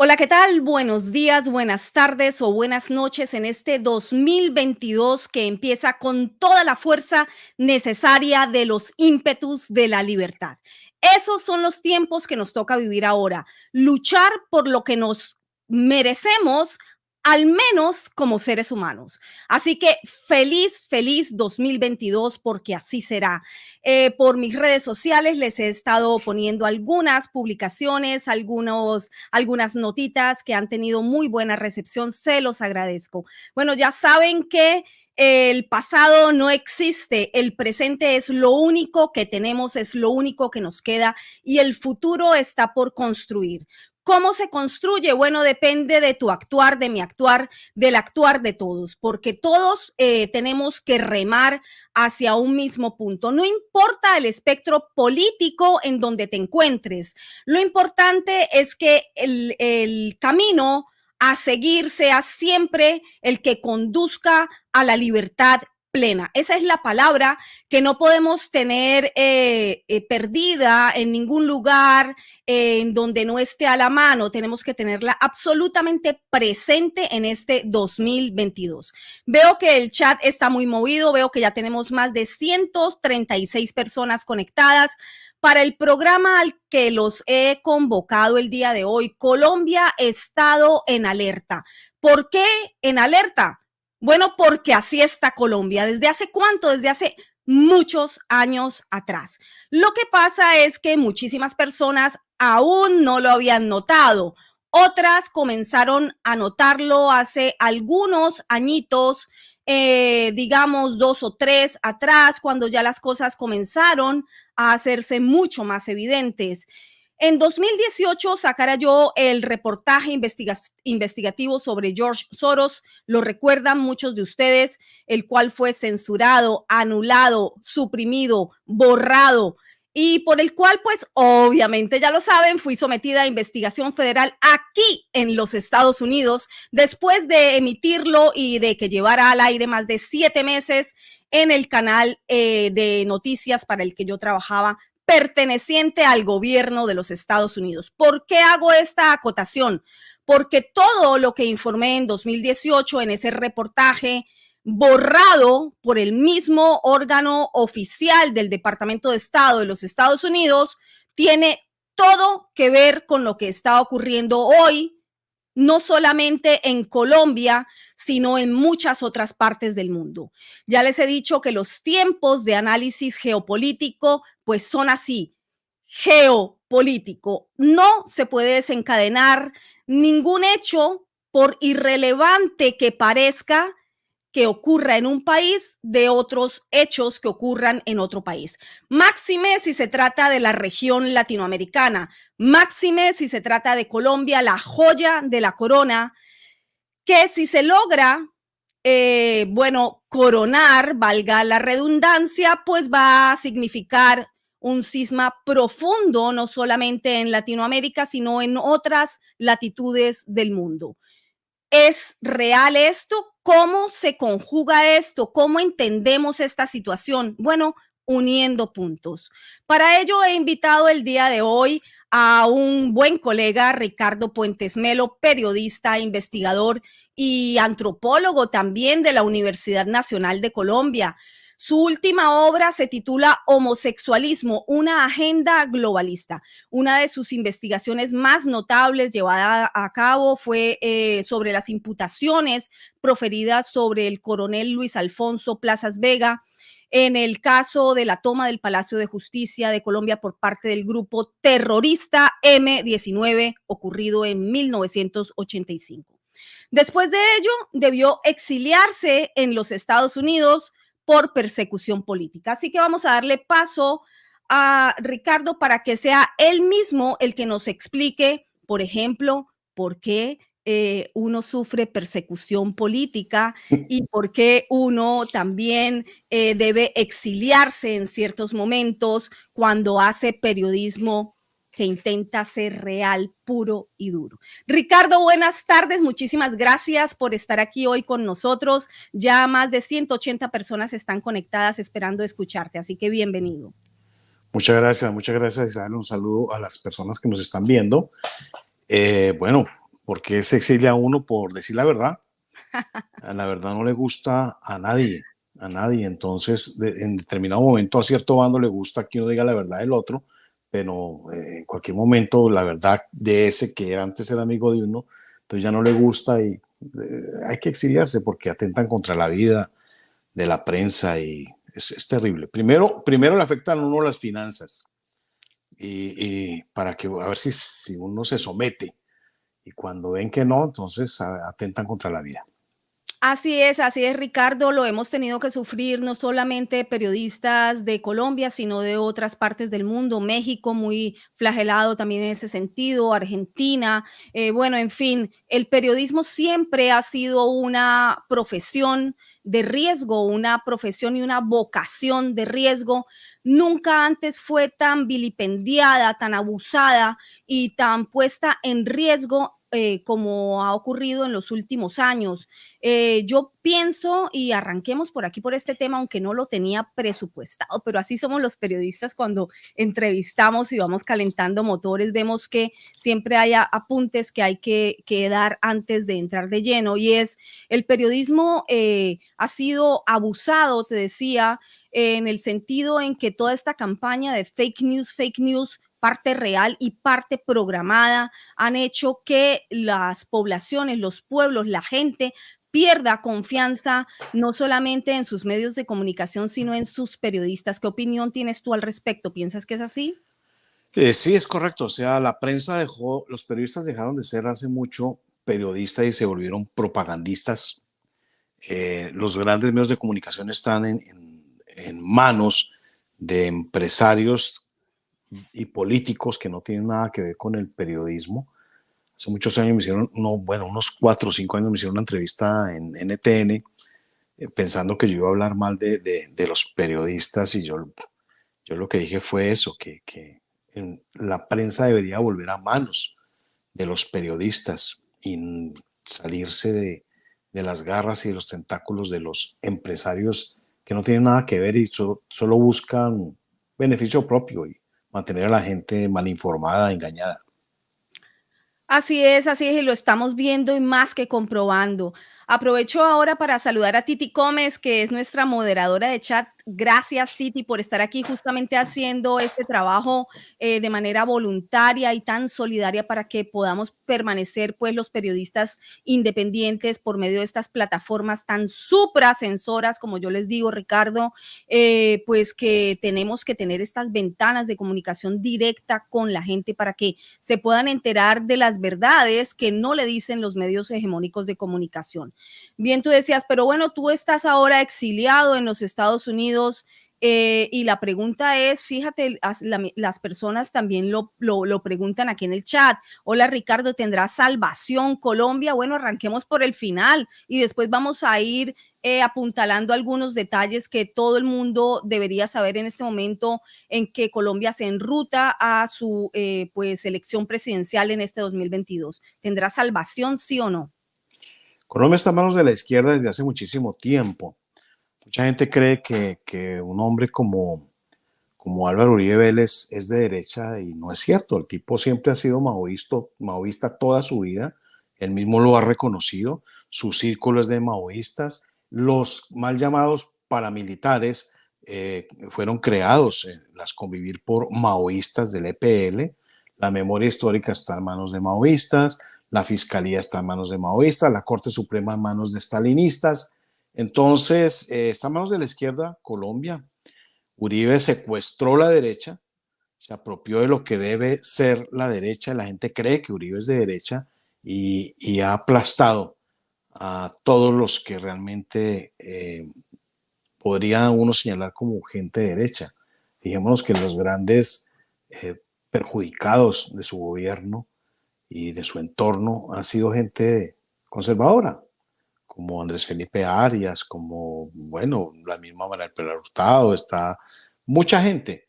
Hola, ¿qué tal? Buenos días, buenas tardes o buenas noches en este 2022 que empieza con toda la fuerza necesaria de los ímpetus de la libertad. Esos son los tiempos que nos toca vivir ahora. Luchar por lo que nos merecemos, al menos como seres humanos. Así que feliz 2022 porque así será. Por mis redes sociales les he estado poniendo algunas publicaciones, algunas notitas que han tenido muy buena recepción, se los agradezco. Bueno, ya saben que el pasado no existe, el presente es lo único que tenemos, es lo único que nos queda y el futuro está por construir. ¿Cómo se construye? Bueno, depende de tu actuar, de mi actuar, del actuar de todos, porque todos tenemos que remar hacia un mismo punto. No importa el espectro político en donde te encuentres, lo importante es que el camino a seguir sea siempre el que conduzca a la libertad plena. Esa es la palabra que no podemos tener perdida en ningún lugar en donde no esté a la mano. Tenemos que tenerla absolutamente presente en este 2022. Veo que el chat está muy movido, veo que ya tenemos más de 136 personas conectadas para el programa al que los he convocado el día de hoy. Colombia, estado en alerta. ¿Por qué en alerta? Bueno, porque así está Colombia. ¿Desde hace cuánto? Desde hace muchos años atrás. Lo que pasa es que muchísimas personas aún no lo habían notado. Otras comenzaron a notarlo hace algunos añitos, digamos 2 o 3 atrás, cuando ya las cosas comenzaron a hacerse mucho más evidentes. En 2018 sacara yo el reportaje investigativo sobre George Soros, lo recuerdan muchos de ustedes, el cual fue censurado, anulado, suprimido, borrado y por el cual, pues obviamente ya lo saben, fui sometida a investigación federal aquí en los Estados Unidos después de emitirlo y de que llevara al aire más de 7 meses en el canal de noticias para el que yo trabajaba, perteneciente al gobierno de los Estados Unidos. ¿Por qué hago esta acotación? Porque todo lo que informé en 2018 en ese reportaje borrado por el mismo órgano oficial del Departamento de Estado de los Estados Unidos, tiene todo que ver con lo que está ocurriendo hoy, no solamente en Colombia, sino en muchas otras partes del mundo. Ya les he dicho que los tiempos de análisis geopolítico pues son así, geopolítico. No se puede desencadenar ningún hecho, por irrelevante que parezca, que ocurra en un país de otros hechos que ocurran en otro país. Máxime si se trata de la región latinoamericana, máxime si se trata de Colombia, la joya de la corona, que si se logra, bueno, coronar, valga la redundancia, pues va a significar un cisma profundo, no solamente en Latinoamérica, sino en otras latitudes del mundo. ¿Es real esto? ¿Cómo se conjuga esto? ¿Cómo entendemos esta situación? Bueno, uniendo puntos. Para ello he invitado el día de hoy a un buen colega, Ricardo Puentes Melo, periodista, investigador y antropólogo también de la Universidad Nacional de Colombia. Su última obra se titula Homosexualismo, una agenda globalista. Una de sus investigaciones más notables llevada a cabo fue sobre las imputaciones proferidas sobre el coronel Luis Alfonso Plazas Vega en el caso de la toma del Palacio de Justicia de Colombia por parte del grupo terrorista M-19 ocurrido en 1985. Después de ello, debió exiliarse en los Estados Unidos por persecución política. Así que vamos a darle paso a Ricardo para que sea él mismo el que nos explique, por ejemplo, por qué uno sufre persecución política y por qué uno también debe exiliarse en ciertos momentos cuando hace periodismo que intenta ser real, puro y duro. Ricardo, buenas tardes. Muchísimas gracias por estar aquí hoy con nosotros. Ya más de 180 personas están conectadas esperando escucharte, así que bienvenido. Muchas gracias Isabel. Un saludo a las personas que nos están viendo. Bueno, ¿Por qué se exilia a uno por decir la verdad? A la verdad no le gusta a nadie, a nadie. Entonces, en determinado momento a cierto bando le gusta que uno diga la verdad del otro, pero en cualquier momento la verdad de ese que antes era amigo de uno, entonces ya no le gusta y hay que exiliarse porque atentan contra la vida de la prensa y es terrible. Primero le afectan a uno las finanzas y para que a ver si uno se somete y cuando ven que no, entonces atentan contra la vida. Así es, Ricardo, lo hemos tenido que sufrir no solamente periodistas de Colombia, sino de otras partes del mundo, México muy flagelado también en ese sentido, Argentina, bueno, en fin, el periodismo siempre ha sido una profesión de riesgo, una profesión y una vocación de riesgo. Nunca antes fue tan vilipendiada, tan abusada y tan puesta en riesgo como ha ocurrido en los últimos años. Yo pienso, y arranquemos por aquí por este tema, aunque no lo tenía presupuestado, pero así somos los periodistas cuando entrevistamos y vamos calentando motores, vemos que siempre hay apuntes que hay que dar antes de entrar de lleno, y es el periodismo ha sido abusado, te decía, en el sentido en que toda esta campaña de fake news, parte real y parte programada, han hecho que las poblaciones, los pueblos, la gente pierda confianza no solamente en sus medios de comunicación, sino en sus periodistas. ¿Qué opinión tienes tú al respecto? ¿Piensas que es así? Sí, es correcto. O sea, la prensa dejó, los periodistas dejaron de ser hace mucho periodistas y se volvieron propagandistas. Los grandes medios de comunicación están en manos de empresarios y políticos que no tienen nada que ver con el periodismo. Hace muchos años me hicieron, unos 4 o 5 años me hicieron una entrevista en NTN pensando que yo iba a hablar mal de los periodistas y yo lo que dije fue eso, que la prensa debería volver a manos de los periodistas y salirse de las garras y de los tentáculos de los empresarios que no tienen nada que ver y solo buscan beneficio propio y mantener a la gente mal informada, engañada. Así es, y lo estamos viendo y más que comprobando. Aprovecho ahora para saludar a Titi Gómez, que es nuestra moderadora de chat. Gracias, Titi, por estar aquí justamente haciendo este trabajo de manera voluntaria y tan solidaria para que podamos permanecer, pues, los periodistas independientes por medio de estas plataformas tan suprasensoras, como yo les digo, Ricardo, pues que tenemos que tener estas ventanas de comunicación directa con la gente para que se puedan enterar de las verdades que no le dicen los medios hegemónicos de comunicación. Bien, tú decías, pero bueno, tú estás ahora exiliado en los Estados Unidos y la pregunta es, fíjate, las personas también lo preguntan aquí en el chat. Hola Ricardo, ¿tendrá salvación Colombia? Bueno, arranquemos por el final y después vamos a ir apuntalando algunos detalles que todo el mundo debería saber en este momento en que Colombia se enruta a su pues elección presidencial en este 2022. ¿Tendrá salvación, sí o no? Colombia está en manos de la izquierda desde hace muchísimo tiempo. Mucha gente cree que un hombre como Álvaro Uribe Vélez es de derecha y no es cierto. El tipo siempre ha sido maoísta toda su vida. Él mismo lo ha reconocido. Su círculo es de maoístas. Los mal llamados paramilitares fueron creados, las convivir por maoístas del EPL. La memoria histórica está en manos de maoístas. La fiscalía está en manos de maoístas. La Corte Suprema en manos de stalinistas. Entonces, está en manos de la izquierda Colombia. Uribe secuestró la derecha, se apropió de lo que debe ser la derecha, la gente cree que Uribe es de derecha y ha aplastado a todos los que realmente podría uno señalar como gente de derecha. Fijémonos que los grandes perjudicados de su gobierno y de su entorno han sido gente conservadora, como Andrés Felipe Arias, como, bueno, la misma Manuel Pilar Hurtado, está mucha gente,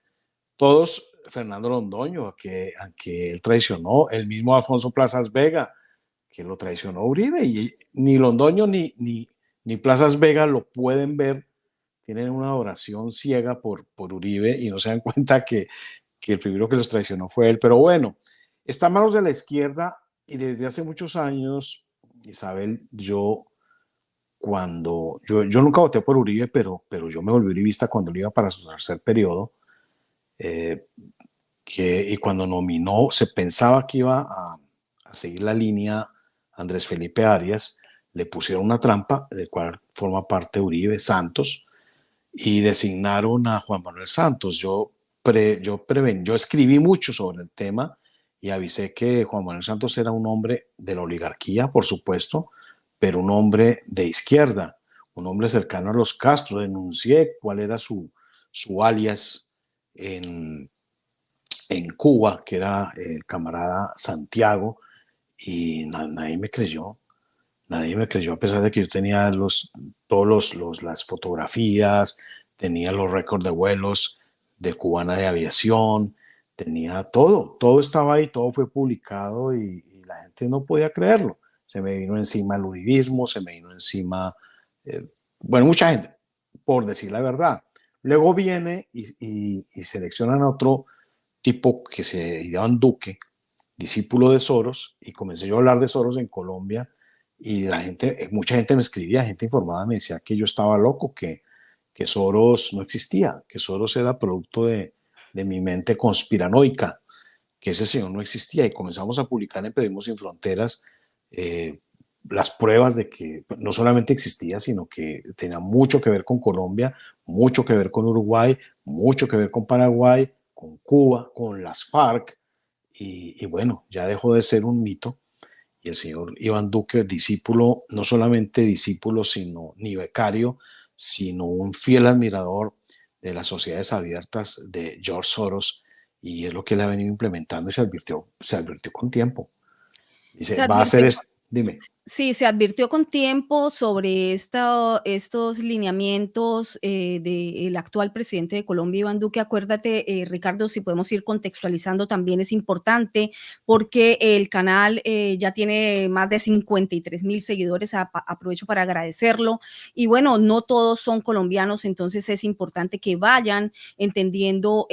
todos Fernando Londoño, a que él traicionó, el mismo Alfonso Plazas Vega, que lo traicionó Uribe, y ni Londoño ni Plazas Vega lo pueden ver, tienen una adoración ciega por Uribe y no se dan cuenta que el primero que los traicionó fue él, pero bueno, está en manos de la izquierda Y desde hace muchos años, Isabel, yo nunca voté por Uribe, pero yo me volví uribista cuando él iba para su tercer periodo, eh, y cuando nominó, se pensaba que iba a seguir la línea Andrés Felipe Arias, le pusieron una trampa, de cual forma parte Uribe Santos, y designaron a Juan Manuel Santos. Yo escribí mucho sobre el tema y avisé que Juan Manuel Santos era un hombre de la oligarquía, por supuesto, pero un hombre de izquierda, un hombre cercano a los Castro. Denuncié cuál era su alias en, en Cuba, que era el camarada Santiago, y nadie me creyó. Nadie me creyó, a pesar de que yo tenía las fotografías, tenía los récords de vuelos de Cubana de Aviación, tenía todo estaba ahí, todo fue publicado y la gente no podía creerlo. Se me vino encima el uribismo, se me vino encima, eh, bueno, mucha gente, por decir la verdad. Luego viene y seleccionan a otro tipo que se llama Duque, discípulo de Soros, y comencé yo a hablar de Soros en Colombia, y mucha gente me escribía, gente informada me decía que yo estaba loco, que Soros no existía, que Soros era producto de mi mente conspiranoica, que ese señor no existía, y comenzamos a publicar en Periodismo Sin Fronteras eh, las pruebas de que no solamente existía, sino que tenía mucho que ver con Colombia, mucho que ver con Uruguay, mucho que ver con Paraguay, con Cuba, con las FARC, y bueno, ya dejó de ser un mito. Y el señor Iván Duque, discípulo, no solamente discípulo, sino ni becario, sino un fiel admirador de las sociedades abiertas de George Soros, y es lo que él ha venido implementando y se advirtió con tiempo. Se Dice, va a hacer advirtió. esto, dime. Sí, se advirtió con tiempo sobre estos lineamientos del actual presidente de Colombia, Iván Duque. Acuérdate, Ricardo, si podemos ir contextualizando también es importante porque el canal ya tiene más de 53,000 seguidores. Aprovecho para agradecerlo. Y bueno, no todos son colombianos, entonces es importante que vayan entendiendo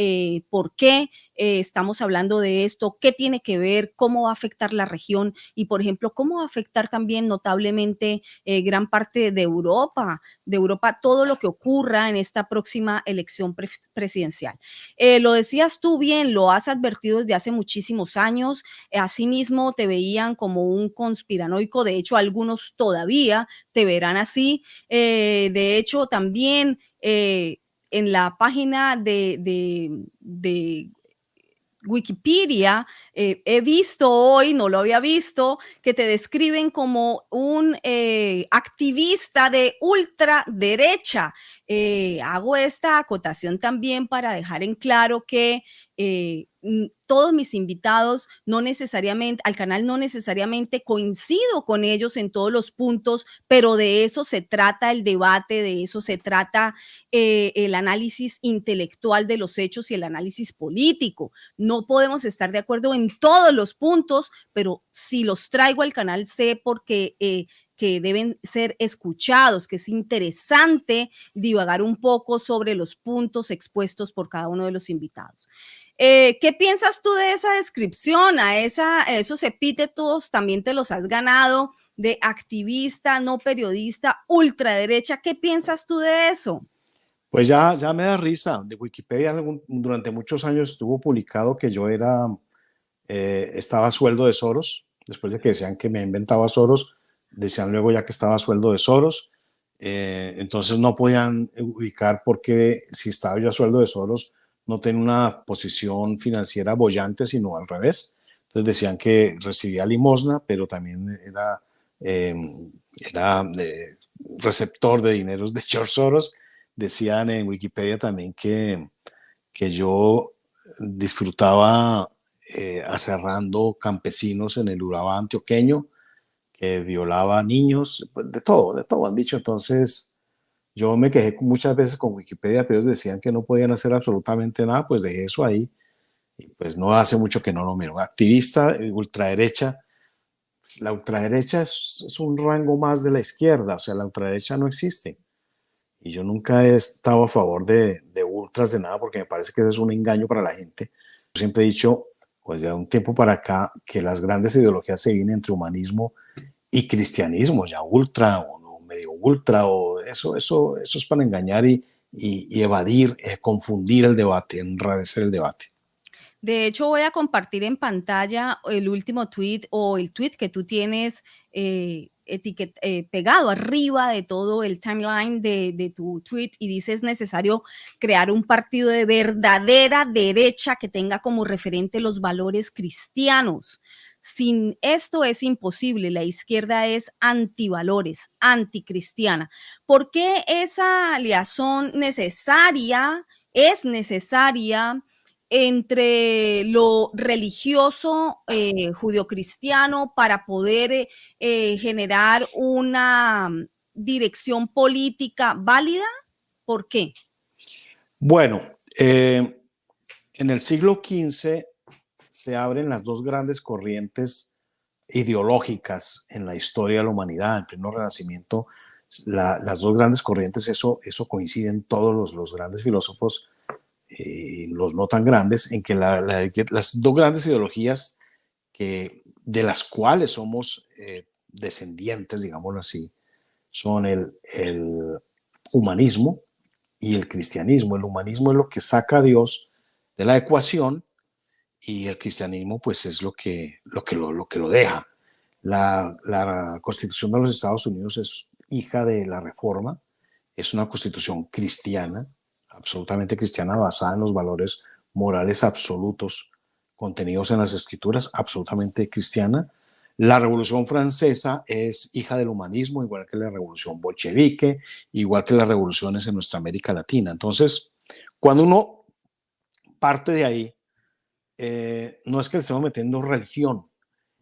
por qué estamos hablando de esto, qué tiene que ver, cómo va a afectar la región y, por ejemplo, cómo va a afectar también notablemente gran parte de Europa, todo lo que ocurra en esta próxima elección presidencial. Lo decías tú bien, lo has advertido desde hace muchísimos años, asimismo te veían como un conspiranoico, de hecho algunos todavía te verán así, de hecho también en la página de Wikipedia, he visto hoy, no lo había visto, que te describen como un activista de ultraderecha. Hago esta acotación también para dejar en claro que todos mis invitados no necesariamente, al canal no necesariamente coincido con ellos en todos los puntos, pero de eso se trata el debate, de eso se trata el análisis intelectual de los hechos y el análisis político. No podemos estar de acuerdo en todos los puntos, pero si los traigo al canal sé porque que deben ser escuchados, que es interesante divagar un poco sobre los puntos expuestos por cada uno de los invitados. ¿Qué piensas tú de esa descripción? A esos epítetos también te los has ganado de activista, no periodista, ultraderecha. ¿Qué piensas tú de eso? Pues ya me da risa. De Wikipedia durante muchos años estuvo publicado que yo estaba a sueldo de Soros, después de que decían que me inventaba Soros, decían luego ya que estaba a sueldo de Soros. Entonces no podían ubicar porque si estaba yo a sueldo de Soros no tenía una posición financiera bollante, sino al revés. Entonces decían que recibía limosna, pero también eh, era receptor de dineros de George Soros. Decían en Wikipedia también que yo disfrutaba aserrando campesinos en el Urabá antioqueño, que violaba niños, pues de todo han dicho. Entonces yo me quejé muchas veces con Wikipedia, pero ellos decían que no podían hacer absolutamente nada, pues dejé eso ahí. Y pues no hace mucho que no lo miro. Activista, ultraderecha. La ultraderecha es un rango más de la izquierda, o sea, la ultraderecha no existe. Y yo nunca he estado a favor de ultras de nada porque me parece que eso es un engaño para la gente. Yo siempre he dicho, pues ya un tiempo para acá, que las grandes ideologías se vienen entre humanismo y cristianismo, ya ultra o no, medio ultra, o eso es para engañar y evadir, confundir el debate, enrarecer el debate. De hecho, voy a compartir en pantalla el último tweet o el tweet que tú tienes pegado arriba de todo el timeline de tu tweet y dice es necesario crear un partido de verdadera derecha que tenga como referente los valores cristianos. Sin esto es imposible. La izquierda es antivalores, anticristiana. ¿Por qué esa aliazón es necesaria entre lo religioso judio-cristiano para poder generar una dirección política válida? ¿Por qué? Bueno, en el siglo XV se abren las dos grandes corrientes ideológicas en la historia de la humanidad. En pleno Renacimiento, las dos grandes corrientes, eso coinciden todos los grandes filósofos, los no tan grandes, en que las dos grandes ideologías de las cuales somos descendientes, digámoslo así, son el humanismo y el cristianismo. El humanismo es lo que saca a Dios de la ecuación y el cristianismo pues es lo que lo deja. La Constitución de los Estados Unidos es hija de la Reforma, es una constitución cristiana, absolutamente cristiana, basada en los valores morales absolutos contenidos en las escrituras, absolutamente cristiana. La Revolución Francesa es hija del humanismo, igual que la Revolución Bolchevique, igual que las revoluciones en nuestra América Latina. Entonces, cuando uno parte de ahí, no es que le estemos metiendo religión,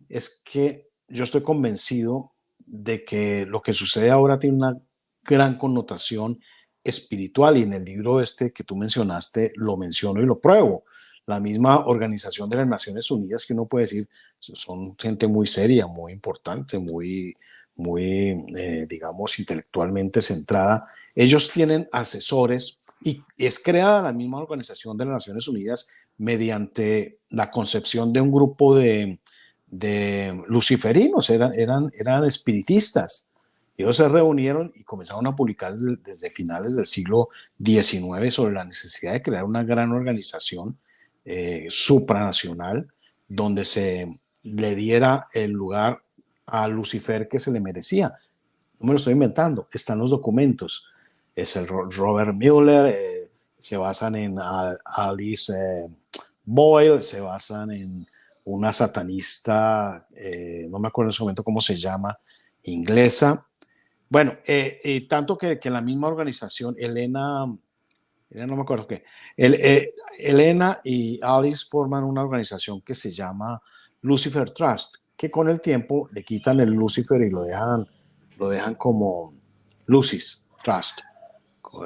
es que yo estoy convencido de que lo que sucede ahora tiene una gran connotación espiritual y en el libro este que tú mencionaste lo menciono y lo pruebo. La misma Organización de las Naciones Unidas, que uno puede decir, son gente muy seria, muy importante, digamos, intelectualmente centrada. Ellos tienen asesores y es creada la misma Organización de las Naciones Unidas mediante la concepción de un grupo de luciferinos, eran espiritistas. Ellos se reunieron y comenzaron a publicar desde finales del siglo XIX sobre la necesidad de crear una gran organización supranacional donde se le diera el lugar a Lucifer que se le merecía. No me lo estoy inventando, están los documentos. Es el Robert Mueller, se basan en Alice Boyle, se basan en una satanista, no me acuerdo en ese momento cómo se llama, inglesa. Bueno, tanto que la misma organización, Elena no me acuerdo qué, Elena y Alice forman una organización que se llama Lucifer Trust, que con el tiempo le quitan el Lucifer y lo dejan como Lucis Trust.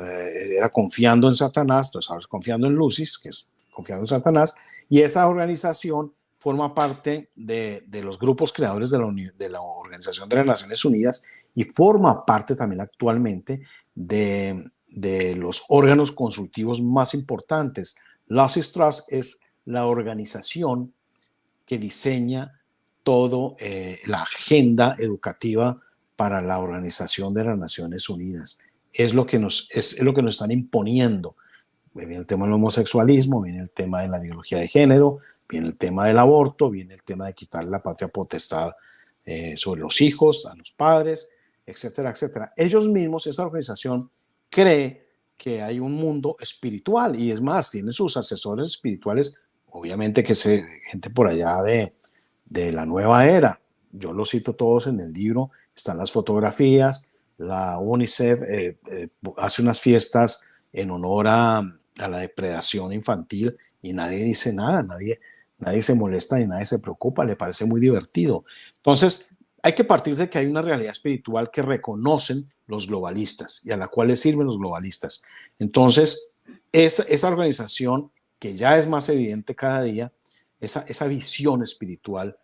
Era confiando en Satanás, entonces ahora es confiando en Lucis, que es confiando en Satanás, y esa organización forma parte de los grupos creadores de la Organización de las Naciones Unidas y forma parte también actualmente de los órganos consultivos más importantes. Lucis Trust es la organización que diseña toda la agenda educativa para la Organización de las Naciones Unidas. Es lo que nos están imponiendo. Viene el tema del homosexualismo, viene el tema de la ideología de género, viene el tema del aborto, viene el tema de quitar la patria potestad sobre los hijos, a los padres, etcétera, etcétera. Ellos mismos, esa organización, cree que hay un mundo espiritual y es más, tiene sus asesores espirituales, obviamente que es gente por allá de la nueva era. Yo los cito todos en el libro, están las fotografías, la UNICEF hace unas fiestas en honor a la depredación infantil y nadie dice nada, nadie se molesta ni nadie se preocupa, le parece muy divertido. Entonces, hay que partir de que hay una realidad espiritual que reconocen los globalistas y a la cual les sirven los globalistas. Entonces, esa organización que ya es más evidente cada día, esa visión espiritual,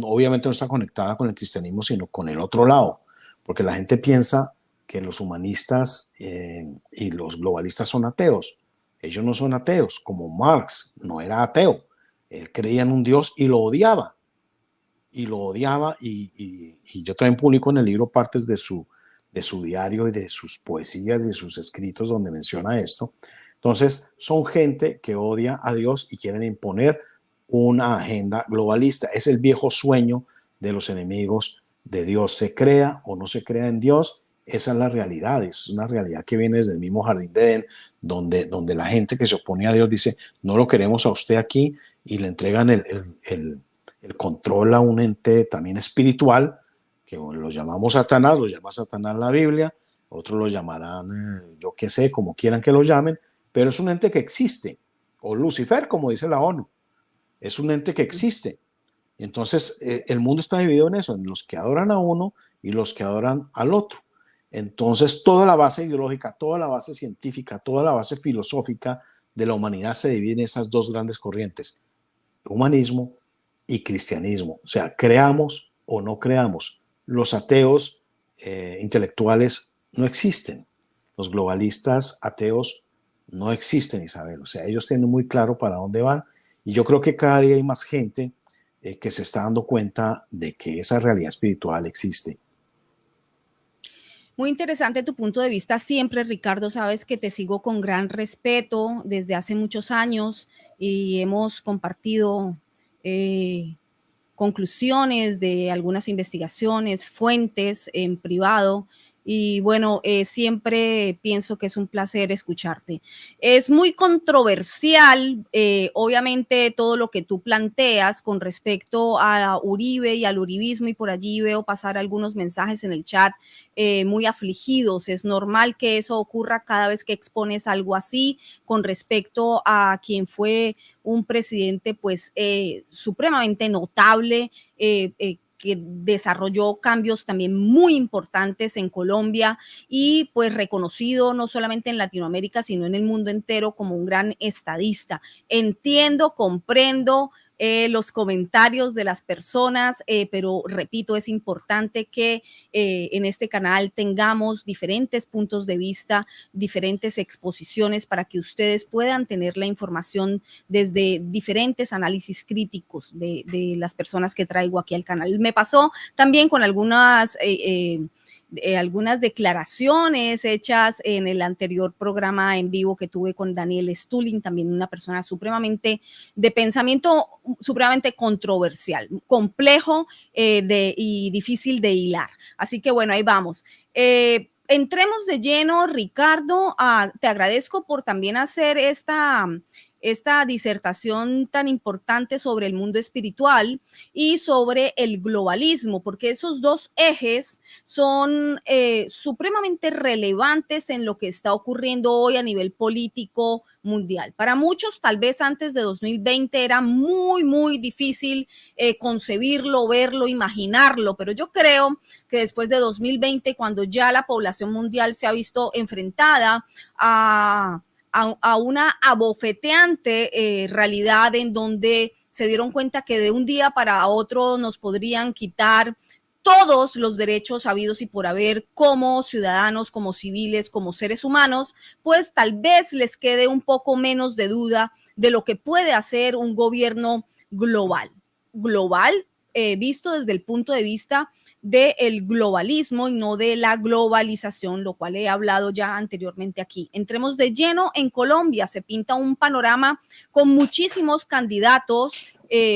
obviamente no está conectada con el cristianismo, sino con el otro lado, porque la gente piensa que los humanistas y los globalistas son ateos. Ellos no son ateos, como Marx no era ateo. Él creía en un Dios y lo odiaba. Y lo odiaba y yo también publico en el libro partes de su diario y de sus poesías y de sus escritos donde menciona esto. Entonces, son gente que odia a Dios y quieren imponer una agenda globalista. Es el viejo sueño de los enemigos de Dios. Se crea o no se crea en Dios, esa es la realidad. Es una realidad que viene desde el mismo jardín de Edén, donde la gente que se opone a Dios dice, no lo queremos a usted aquí, y le entregan el control a un ente también espiritual, que lo llamamos Satanás, lo llama Satanás la Biblia, otros lo llamarán, yo qué sé, como quieran que lo llamen, pero es un ente que existe, o Lucifer, como dice la ONU, es un ente que existe. Entonces, el mundo está dividido en eso, en los que adoran a uno y los que adoran al otro. Entonces, toda la base ideológica, toda la base científica, toda la base filosófica de la humanidad se divide en esas dos grandes corrientes, humanismo y cristianismo. O sea, creamos o no creamos. Los ateos intelectuales no existen. Los globalistas ateos no existen, Isabel. O sea, ellos tienen muy claro para dónde van. Y yo creo que cada día hay más gente que se está dando cuenta de que esa realidad espiritual existe. Muy interesante tu punto de vista siempre, Ricardo. Sabes que te sigo con gran respeto desde hace muchos años y hemos compartido eh, conclusiones de algunas investigaciones, fuentes en privado. Y bueno, siempre pienso que es un placer escucharte. Es muy controversial, obviamente, todo lo que tú planteas con respecto a Uribe y al uribismo, y por allí veo pasar algunos mensajes en el chat muy afligidos. Es normal que eso ocurra cada vez que expones algo así con respecto a quien fue un presidente pues supremamente notable, que desarrolló cambios también muy importantes en Colombia y pues reconocido no solamente en Latinoamérica, sino en el mundo entero como un gran estadista. Entiendo, comprendo los comentarios de las personas, pero repito, es importante que en este canal tengamos diferentes puntos de vista, diferentes exposiciones para que ustedes puedan tener la información desde diferentes análisis críticos de las personas que traigo aquí al canal. Me pasó también con algunas declaraciones hechas en el anterior programa en vivo que tuve con Daniel Stulin, también una persona supremamente de pensamiento supremamente controversial, complejo y difícil de hilar. Así que bueno, ahí vamos. Entremos de lleno, Ricardo. Te agradezco por también hacer esta disertación tan importante sobre el mundo espiritual y sobre el globalismo, porque esos dos ejes son supremamente relevantes en lo que está ocurriendo hoy a nivel político mundial. Para muchos, tal vez antes de 2020 era muy, muy difícil concebirlo, verlo, imaginarlo, pero yo creo que después de 2020, cuando ya la población mundial se ha visto enfrentada a una abofeteante realidad en donde se dieron cuenta que de un día para otro nos podrían quitar todos los derechos habidos y por haber como ciudadanos, como civiles, como seres humanos, pues tal vez les quede un poco menos de duda de lo que puede hacer un gobierno global. Global, visto desde el punto de vista del globalismo y no de la globalización, lo cual he hablado ya anteriormente aquí. Entremos de lleno en Colombia. Se pinta un panorama con muchísimos candidatos,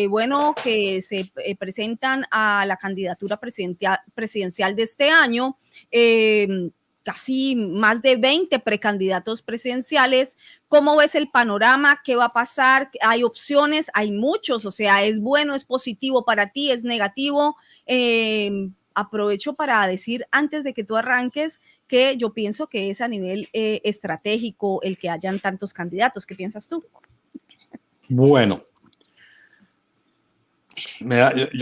bueno, que se presentan a la candidatura presidencial de este año. Casi más de 20 precandidatos presidenciales. ¿Cómo ves el panorama? ¿Qué va a pasar? ¿Hay opciones? Hay muchos, o sea, ¿es bueno, es positivo para ti, es negativo? Aprovecho para decir antes de que tú arranques que yo pienso que es a nivel estratégico el que hayan tantos candidatos. ¿Qué piensas tú? Bueno,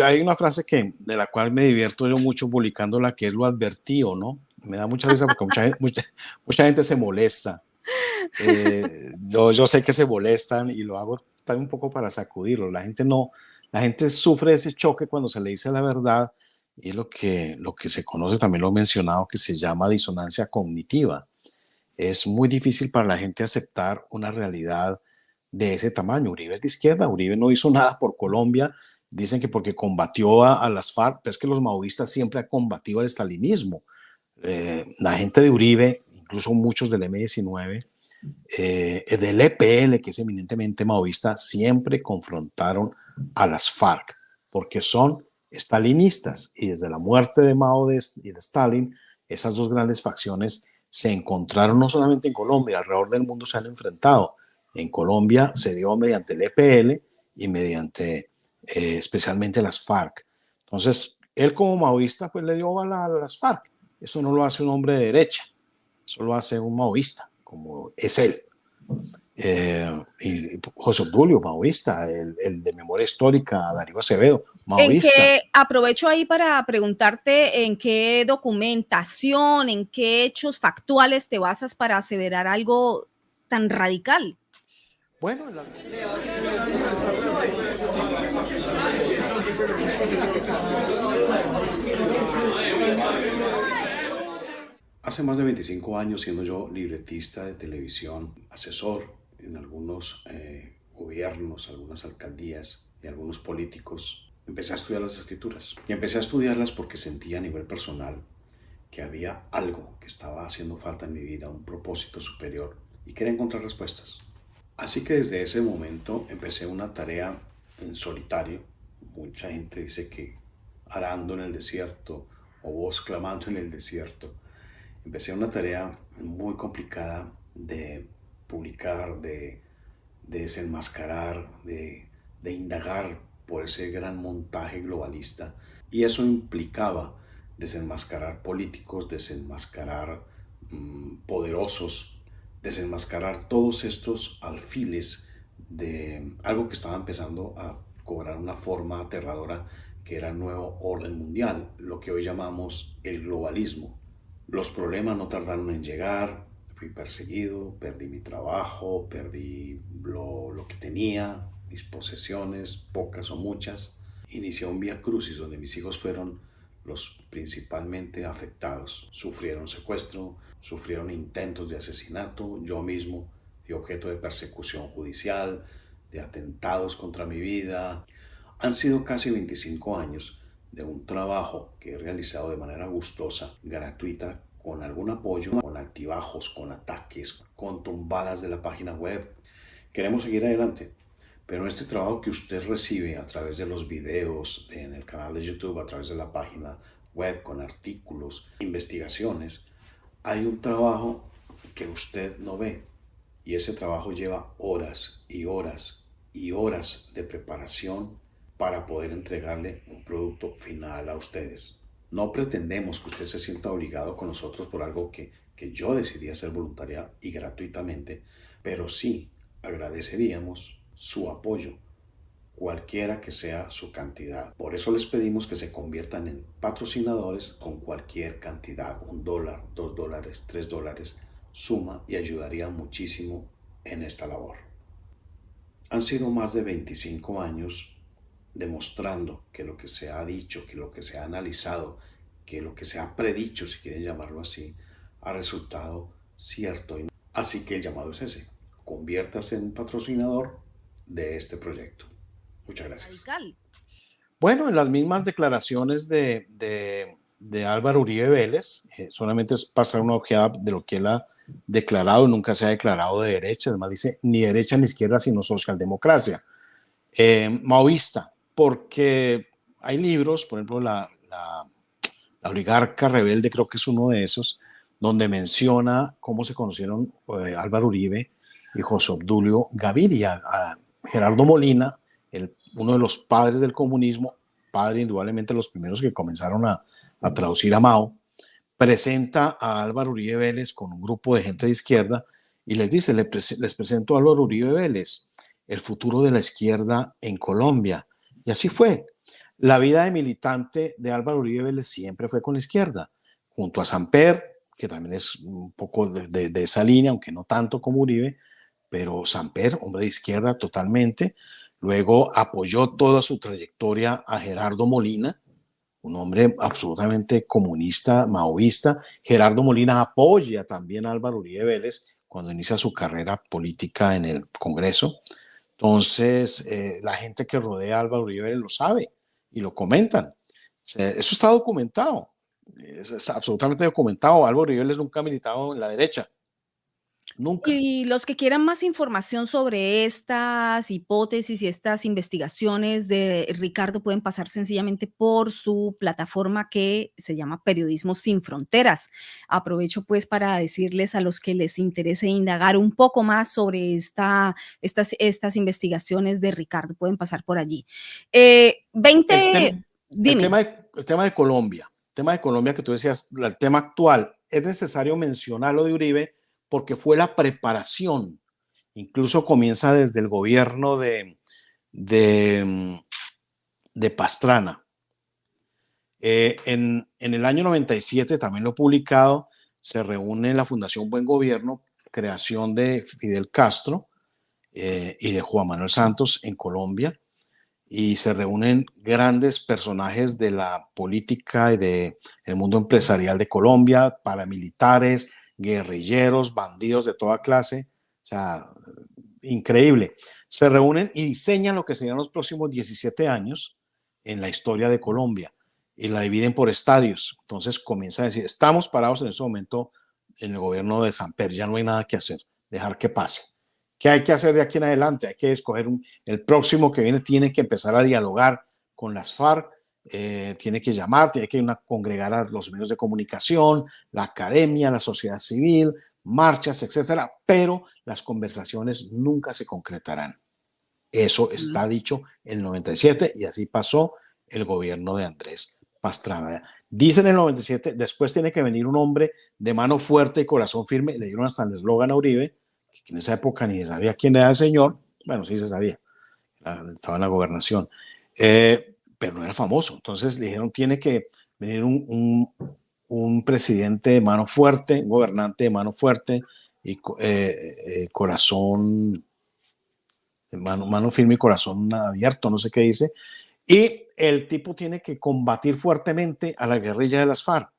hay una frase de la cual me divierto yo mucho publicándola, que es lo advertido, ¿no? Me da mucha risa porque mucha gente se molesta. Yo sé que se molestan y lo hago también un poco para sacudirlo. La gente sufre ese choque cuando se le dice la verdad, y es lo que se conoce, también lo he mencionado, que se llama disonancia cognitiva. Es muy difícil para la gente aceptar una realidad de ese tamaño. Uribe es de izquierda, Uribe no hizo nada por Colombia, dicen que porque combatió a las FARC, pero es que los maoístas siempre han combatido al estalinismo. La gente de Uribe, incluso muchos del M-19, del EPL, que es eminentemente maoísta, siempre confrontaron a las FARC, porque son estalinistas, y desde la muerte de Mao y de Stalin, esas dos grandes facciones se encontraron no solamente en Colombia, alrededor del mundo se han enfrentado. En Colombia se dio mediante el EPL y mediante especialmente las FARC. Entonces, él como maoísta, pues le dio bala a las FARC. Eso no lo hace un hombre de derecha, eso lo hace un maoísta, como es él. Y José Obdulio, maoísta, el de memoria histórica, Darío Acevedo, maoísta. Aprovecho ahí para preguntarte en qué documentación, en qué hechos factuales te basas para aseverar algo tan radical. Bueno, hace más de 25 años, siendo yo libretista de televisión, asesor en algunos gobiernos, algunas alcaldías y algunos políticos, empecé a estudiar las escrituras. Y empecé a estudiarlas porque sentía a nivel personal que había algo que estaba haciendo falta en mi vida, un propósito superior, y quería encontrar respuestas. Así que desde ese momento empecé una tarea en solitario. Mucha gente dice que arando en el desierto o voz clamando en el desierto. Empecé una tarea muy complicada de publicar, de desenmascarar, de indagar por ese gran montaje globalista. Y eso implicaba desenmascarar políticos, desenmascarar poderosos, desenmascarar todos estos alfiles de algo que estaba empezando a cobrar una forma aterradora, que era el nuevo orden mundial, lo que hoy llamamos el globalismo. Los problemas no tardaron en llegar, fui perseguido, perdí mi trabajo, perdí lo que tenía, mis posesiones, pocas o muchas. Inicié un vía crucis donde mis hijos fueron los principalmente afectados. Sufrieron secuestro, sufrieron intentos de asesinato, yo mismo fui objeto de persecución judicial, de atentados contra mi vida. Han sido casi 25 años de un trabajo que he realizado de manera gustosa, gratuita, con algún apoyo, con altibajos, con ataques, con tumbadas de la página web. Queremos seguir adelante, pero este trabajo que usted recibe a través de los videos en el canal de YouTube, a través de la página web, con artículos, investigaciones, hay un trabajo que usted no ve, y ese trabajo lleva horas y horas y horas de preparación para poder entregarle un producto final a ustedes. No pretendemos que usted se sienta obligado con nosotros por algo que yo decidí hacer voluntaria y gratuitamente, pero sí agradeceríamos su apoyo, cualquiera que sea su cantidad. Por eso les pedimos que se conviertan en patrocinadores con cualquier cantidad, $1, $2, $3, suma y ayudaría muchísimo en esta labor. Han sido más de 25 años demostrando que lo que se ha dicho, que lo que se ha analizado, que lo que se ha predicho, si quieren llamarlo así, ha resultado cierto. Así que el llamado es ese: conviértase en patrocinador de este proyecto. Muchas gracias. Radical. Bueno, en las mismas declaraciones de Álvaro Uribe Vélez, solamente es pasar una ojeada de lo que él ha declarado. Nunca se ha declarado de derecha, además dice ni derecha ni izquierda, sino socialdemocracia. Maoísta, porque hay libros, por ejemplo, la oligarca rebelde, creo que es uno de esos, donde menciona cómo se conocieron Álvaro Uribe y José Obdulio Gaviria. A Gerardo Molina, uno de los padres del comunismo, padre indudablemente los primeros que comenzaron a traducir a Mao, presenta a Álvaro Uribe Vélez con un grupo de gente de izquierda y les dice, les presento a Álvaro Uribe Vélez, el futuro de la izquierda en Colombia. Y así fue. La vida de militante de Álvaro Uribe Vélez siempre fue con la izquierda, junto a Samper, que también es un poco de esa línea, aunque no tanto como Uribe, pero Samper, hombre de izquierda totalmente. Luego apoyó toda su trayectoria a Gerardo Molina, un hombre absolutamente comunista, maoísta. Gerardo Molina apoya también a Álvaro Uribe Vélez cuando inicia su carrera política en el Congreso. Entonces, la gente que rodea a Álvaro Uribe Vélez lo sabe y lo comentan. Eso está documentado, es absolutamente documentado. Álvaro Uribe Vélez nunca ha militado en la derecha, nunca. Y los que quieran más información sobre estas hipótesis y estas investigaciones de Ricardo pueden pasar sencillamente por su plataforma que se llama Periodismo Sin Fronteras. Aprovecho pues para decirles a los que les interese indagar un poco más sobre estas investigaciones de Ricardo, pueden pasar por allí. El, tem- Dime. el tema de Colombia que tú decías, el tema actual, es necesario mencionar lo de Uribe porque fue la preparación. Incluso comienza desde el gobierno de, de Pastrana. En el año 97, también lo he publicado, se reúne la Fundación Buen Gobierno, creación de Fidel Castro y de Juan Manuel Santos en Colombia, y se reúnen grandes personajes de la política y del mundo empresarial de Colombia, paramilitares, guerrilleros, bandidos de toda clase, o sea, increíble. Se reúnen y diseñan lo que serían los próximos 17 años en la historia de Colombia y la dividen por estadios. Entonces comienza a decir, estamos parados en este momento en el gobierno de Samper, ya no hay nada que hacer, dejar que pase. ¿Qué hay que hacer de aquí en adelante? Hay que escoger el próximo que viene, tiene que empezar a dialogar con las FARC, tiene que llamar, tiene que congregar a los medios de comunicación, la academia, la sociedad civil, marchas, etcétera, pero las conversaciones nunca se concretarán. Eso está dicho en el 97 y así pasó el gobierno de Andrés Pastrana. Dicen en el 97, después tiene que venir un hombre de mano fuerte y corazón firme, le dieron hasta el eslogan a Uribe, que en esa época ni se sabía quién era el señor, bueno, sí se sabía, estaba en la gobernación, pero no era famoso. Entonces le dijeron, tiene que venir un presidente de mano fuerte, un gobernante de mano fuerte y corazón, mano firme y corazón abierto, no sé qué dice. Y el tipo tiene que combatir fuertemente a la guerrilla de las FARC,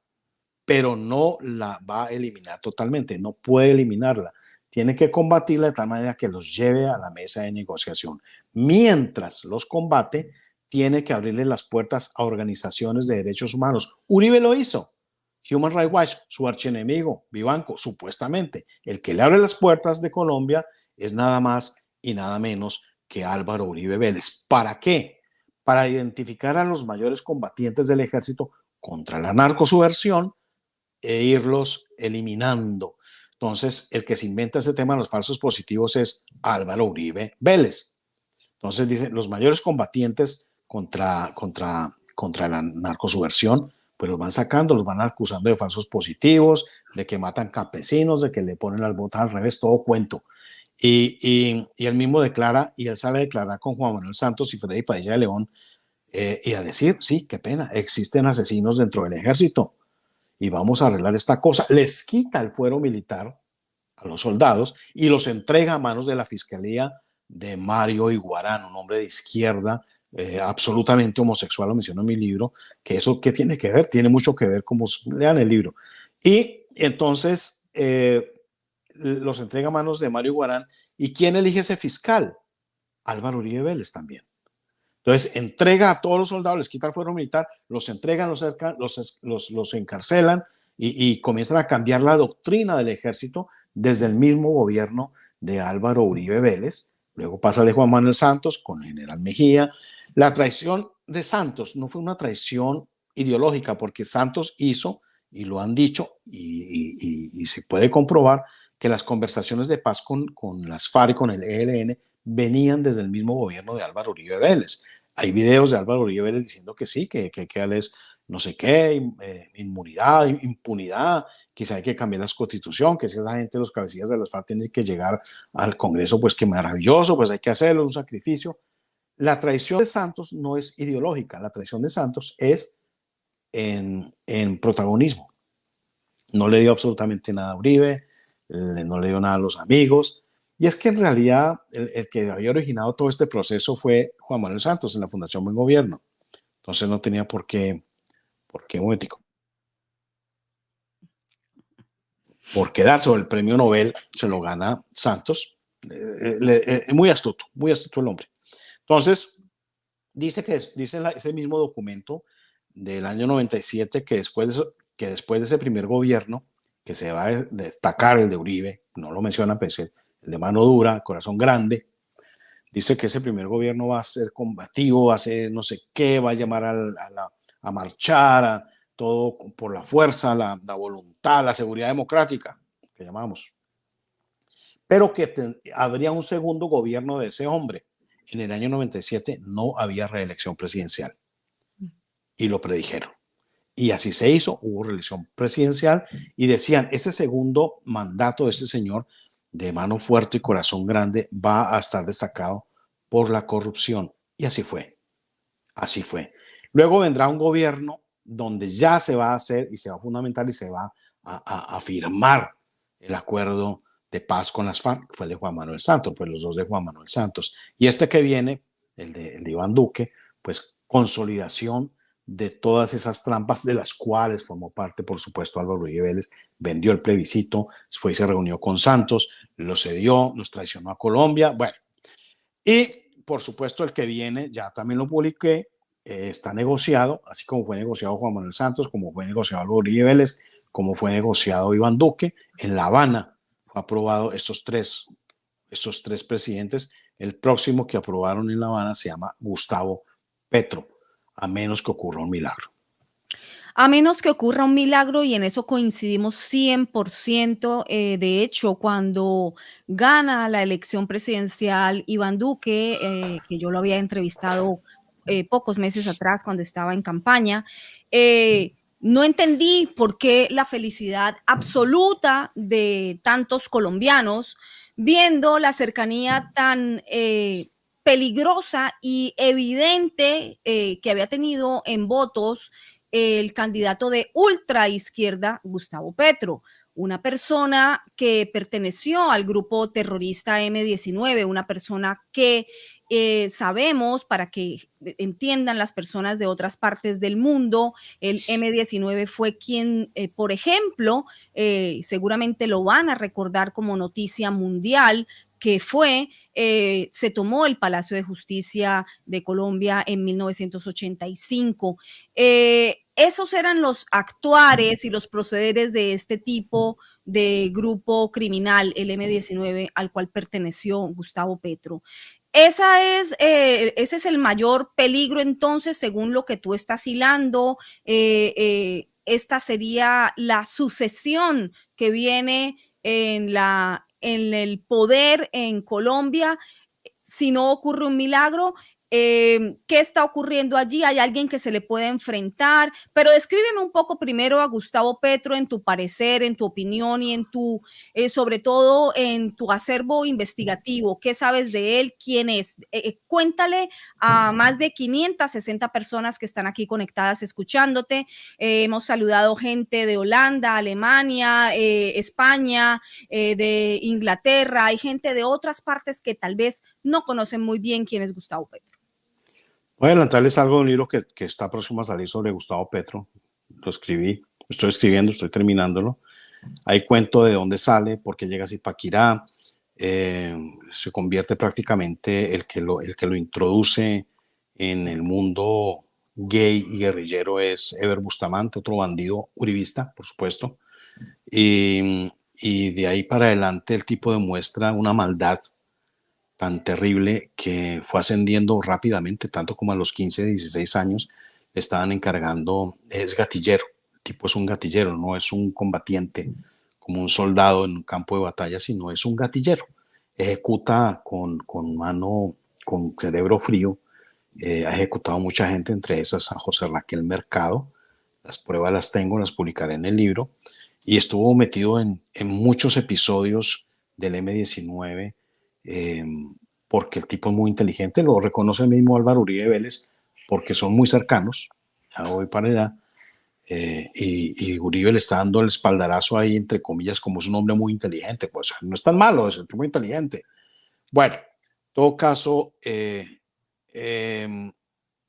pero no la va a eliminar totalmente, no puede eliminarla. Tiene que combatirla de tal manera que los lleve a la mesa de negociación. Mientras los combate, tiene que abrirle las puertas a organizaciones de derechos humanos. Uribe lo hizo. Human Rights Watch, su archienemigo, Vivanco, supuestamente. El que le abre las puertas de Colombia es nada más y nada menos que Álvaro Uribe Vélez. ¿Para qué? Para identificar a los mayores combatientes del ejército contra la narcosubversión e irlos eliminando. Entonces, el que se inventa ese tema de los falsos positivos es Álvaro Uribe Vélez. Entonces, dicen, los mayores combatientes contra la narcosubversión, pues los van sacando, los van acusando de falsos positivos, de que matan campesinos, de que le ponen las botas al revés, todo cuento. Y él mismo declara, y él sale a declarar con Juan Manuel Santos y Freddy Padilla de León, y a decir, sí, qué pena, existen asesinos dentro del ejército y vamos a arreglar esta cosa. Les quita el fuero militar a los soldados y los entrega a manos de la Fiscalía de Mario Iguarán, un hombre de izquierda, absolutamente homosexual, lo menciono en mi libro, que eso qué tiene que ver, tiene mucho que ver, como lean el libro. Y entonces los entrega a manos de Mario Iguarán. ¿Y quién elige ese fiscal? Álvaro Uribe Vélez también. Entonces entrega a todos los soldados, les quita el fuero militar, los entregan, los encarcelan y comienzan a cambiar la doctrina del ejército desde el mismo gobierno de Álvaro Uribe Vélez. Luego pasa de Juan Manuel Santos con el general Mejía. La traición de Santos no fue una traición ideológica porque Santos hizo, y lo han dicho, y se puede comprobar, que las conversaciones de paz con las FARC y con el ELN venían desde el mismo gobierno de Álvaro Uribe Vélez. Hay videos de Álvaro Uribe Vélez diciendo que sí, que hay que darles no sé qué, inmunidad, impunidad, quizá hay que cambiar la constitución, que si esa gente, los cabecillas de las FARC tienen que llegar al Congreso, pues qué maravilloso, pues hay que hacerlo, un sacrificio. La traición de Santos no es ideológica, la traición de Santos es en protagonismo. No le dio absolutamente nada a Uribe, no le dio nada a los amigos. Y es que en realidad el que había originado todo este proceso fue Juan Manuel Santos en la Fundación Buen Gobierno. Entonces no tenía por qué un momentico, por qué darse. El premio Nobel se lo gana Santos Muy astuto el hombre. Entonces, dice ese mismo documento del año 97 que después de ese primer gobierno, que se va a destacar el de Uribe, no lo menciona, pues el de mano dura, corazón grande, dice que ese primer gobierno va a ser combativo, va a ser no sé qué, va a llamar a marchar, a todo por la fuerza, la voluntad, la seguridad democrática, que llamamos. Pero que habría un segundo gobierno de ese hombre. En el año 97 no había reelección presidencial y lo predijeron. Y así se hizo, hubo reelección presidencial y decían, ese segundo mandato de ese señor de mano fuerte y corazón grande va a estar destacado por la corrupción. Y así fue, así fue. Luego vendrá un gobierno donde ya se va a hacer y se va a fundamentar y se va a firmar el acuerdo de paz con las FARC, fue el de Juan Manuel Santos, pues los dos de Juan Manuel Santos. Y este que viene, el de Iván Duque, pues consolidación de todas esas trampas de las cuales formó parte, por supuesto, Álvaro Uribe Vélez, vendió el plebiscito, fue y se reunió con Santos, lo cedió, nos traicionó a Colombia, bueno. Y, por supuesto, el que viene, ya también lo publiqué, está negociado, así como fue negociado Juan Manuel Santos, como fue negociado Álvaro Uribe Vélez, como fue negociado Iván Duque, en La Habana fue aprobado estos tres presidentes. El próximo que aprobaron en La Habana se llama Gustavo Petro, a menos que ocurra un milagro. A menos que ocurra un milagro y en eso coincidimos 100%. De hecho, cuando gana la elección presidencial Iván Duque, que yo lo había entrevistado pocos meses atrás cuando estaba en campaña, no entendí por qué la felicidad absoluta de tantos colombianos viendo la cercanía tan peligrosa y evidente que había tenido en votos el candidato de ultraizquierda, Gustavo Petro, una persona que perteneció al grupo terrorista M-19, una persona que sabemos, para que entiendan las personas de otras partes del mundo, el M-19 fue quien, por ejemplo, seguramente lo van a recordar como noticia mundial, que fue, se tomó el Palacio de Justicia de Colombia en 1985. Esos eran los actuares y los procederes de este tipo de grupo criminal, el M-19, al cual perteneció Gustavo Petro. Ese es el mayor peligro entonces, según lo que tú estás hilando. Esta sería la sucesión que viene en el poder en Colombia si no ocurre un milagro. ¿Qué está ocurriendo allí? ¿Hay alguien que se le puede enfrentar? Pero descríbeme un poco primero a Gustavo Petro en tu parecer, en tu opinión y sobre todo en tu acervo investigativo. ¿Qué sabes de él? ¿Quién es? Cuéntale a más de 560 personas que están aquí conectadas escuchándote. Hemos saludado gente de Holanda, Alemania, España, de Inglaterra. Hay gente de otras partes que tal vez no conocen muy bien quién es Gustavo Petro. Voy a adelantarles algo de un libro que está próximo a salir sobre Gustavo Petro. Lo escribí, estoy escribiendo, estoy terminándolo. Ahí cuento de dónde sale, por qué llega a Zipaquirá. Se convierte prácticamente el que lo introduce en el mundo gay y guerrillero es Eber Bustamante, otro bandido uribista, por supuesto. Y de ahí para adelante el tipo demuestra una maldad tan terrible que fue ascendiendo rápidamente, tanto como a los 15, 16 años le estaban encargando, es gatillero, el tipo es un gatillero, no es un combatiente como un soldado en un campo de batalla, sino es un gatillero, ejecuta con cerebro frío, ha ejecutado mucha gente, entre esas a José Raquel Mercado, las pruebas las tengo, las publicaré en el libro, y estuvo metido en muchos episodios del M-19, porque el tipo es muy inteligente, lo reconoce el mismo Álvaro Uribe Vélez, porque son muy cercanos, ya voy para allá, y Uribe le está dando el espaldarazo ahí, entre comillas, como es un hombre muy inteligente, pues no es tan malo, es muy inteligente. Bueno, en todo caso,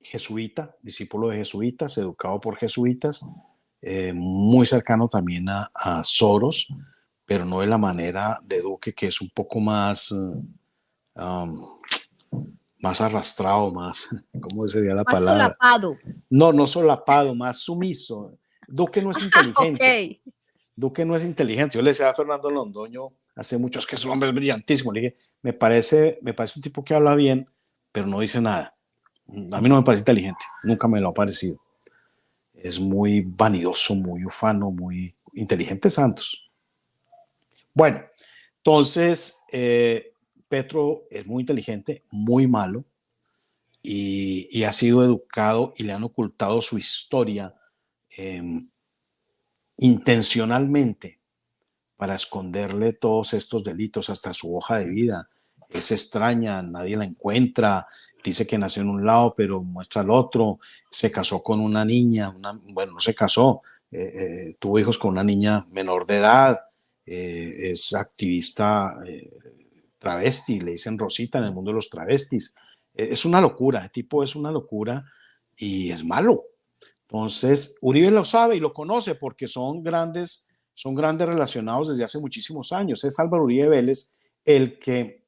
jesuita, discípulo de jesuitas, educado por jesuitas, muy cercano también a Soros, pero no de la manera de Duque, que es un poco más, más arrastrado, más, ¿cómo sería la Más palabra? solapado. No, no solapado, más sumiso. Duque no es inteligente. Ok. Duque no es inteligente. Yo le decía a Fernando Londoño hace muchos que es un hombre brillantísimo. Le dije, me parece un tipo que habla bien, pero no dice nada. A mí no me parece inteligente, nunca me lo ha parecido. Es muy vanidoso, muy ufano, muy inteligente Santos. Bueno, entonces Petro es muy inteligente, muy malo, y ha sido educado y le han ocultado su historia eh, intencionalmente para esconderle todos estos delitos, hasta su hoja de vida. Es extraña, nadie la encuentra, dice que nació en un lado, pero muestra el otro, se casó con una niña, bueno, no se casó, tuvo hijos con una niña menor de edad, es activista travesti, le dicen Rosita en el mundo de los travestis. Es una locura, el tipo es una locura y es malo. Entonces, Uribe lo sabe y lo conoce porque son grandes relacionados desde hace muchísimos años. Es Álvaro Uribe Vélez el que,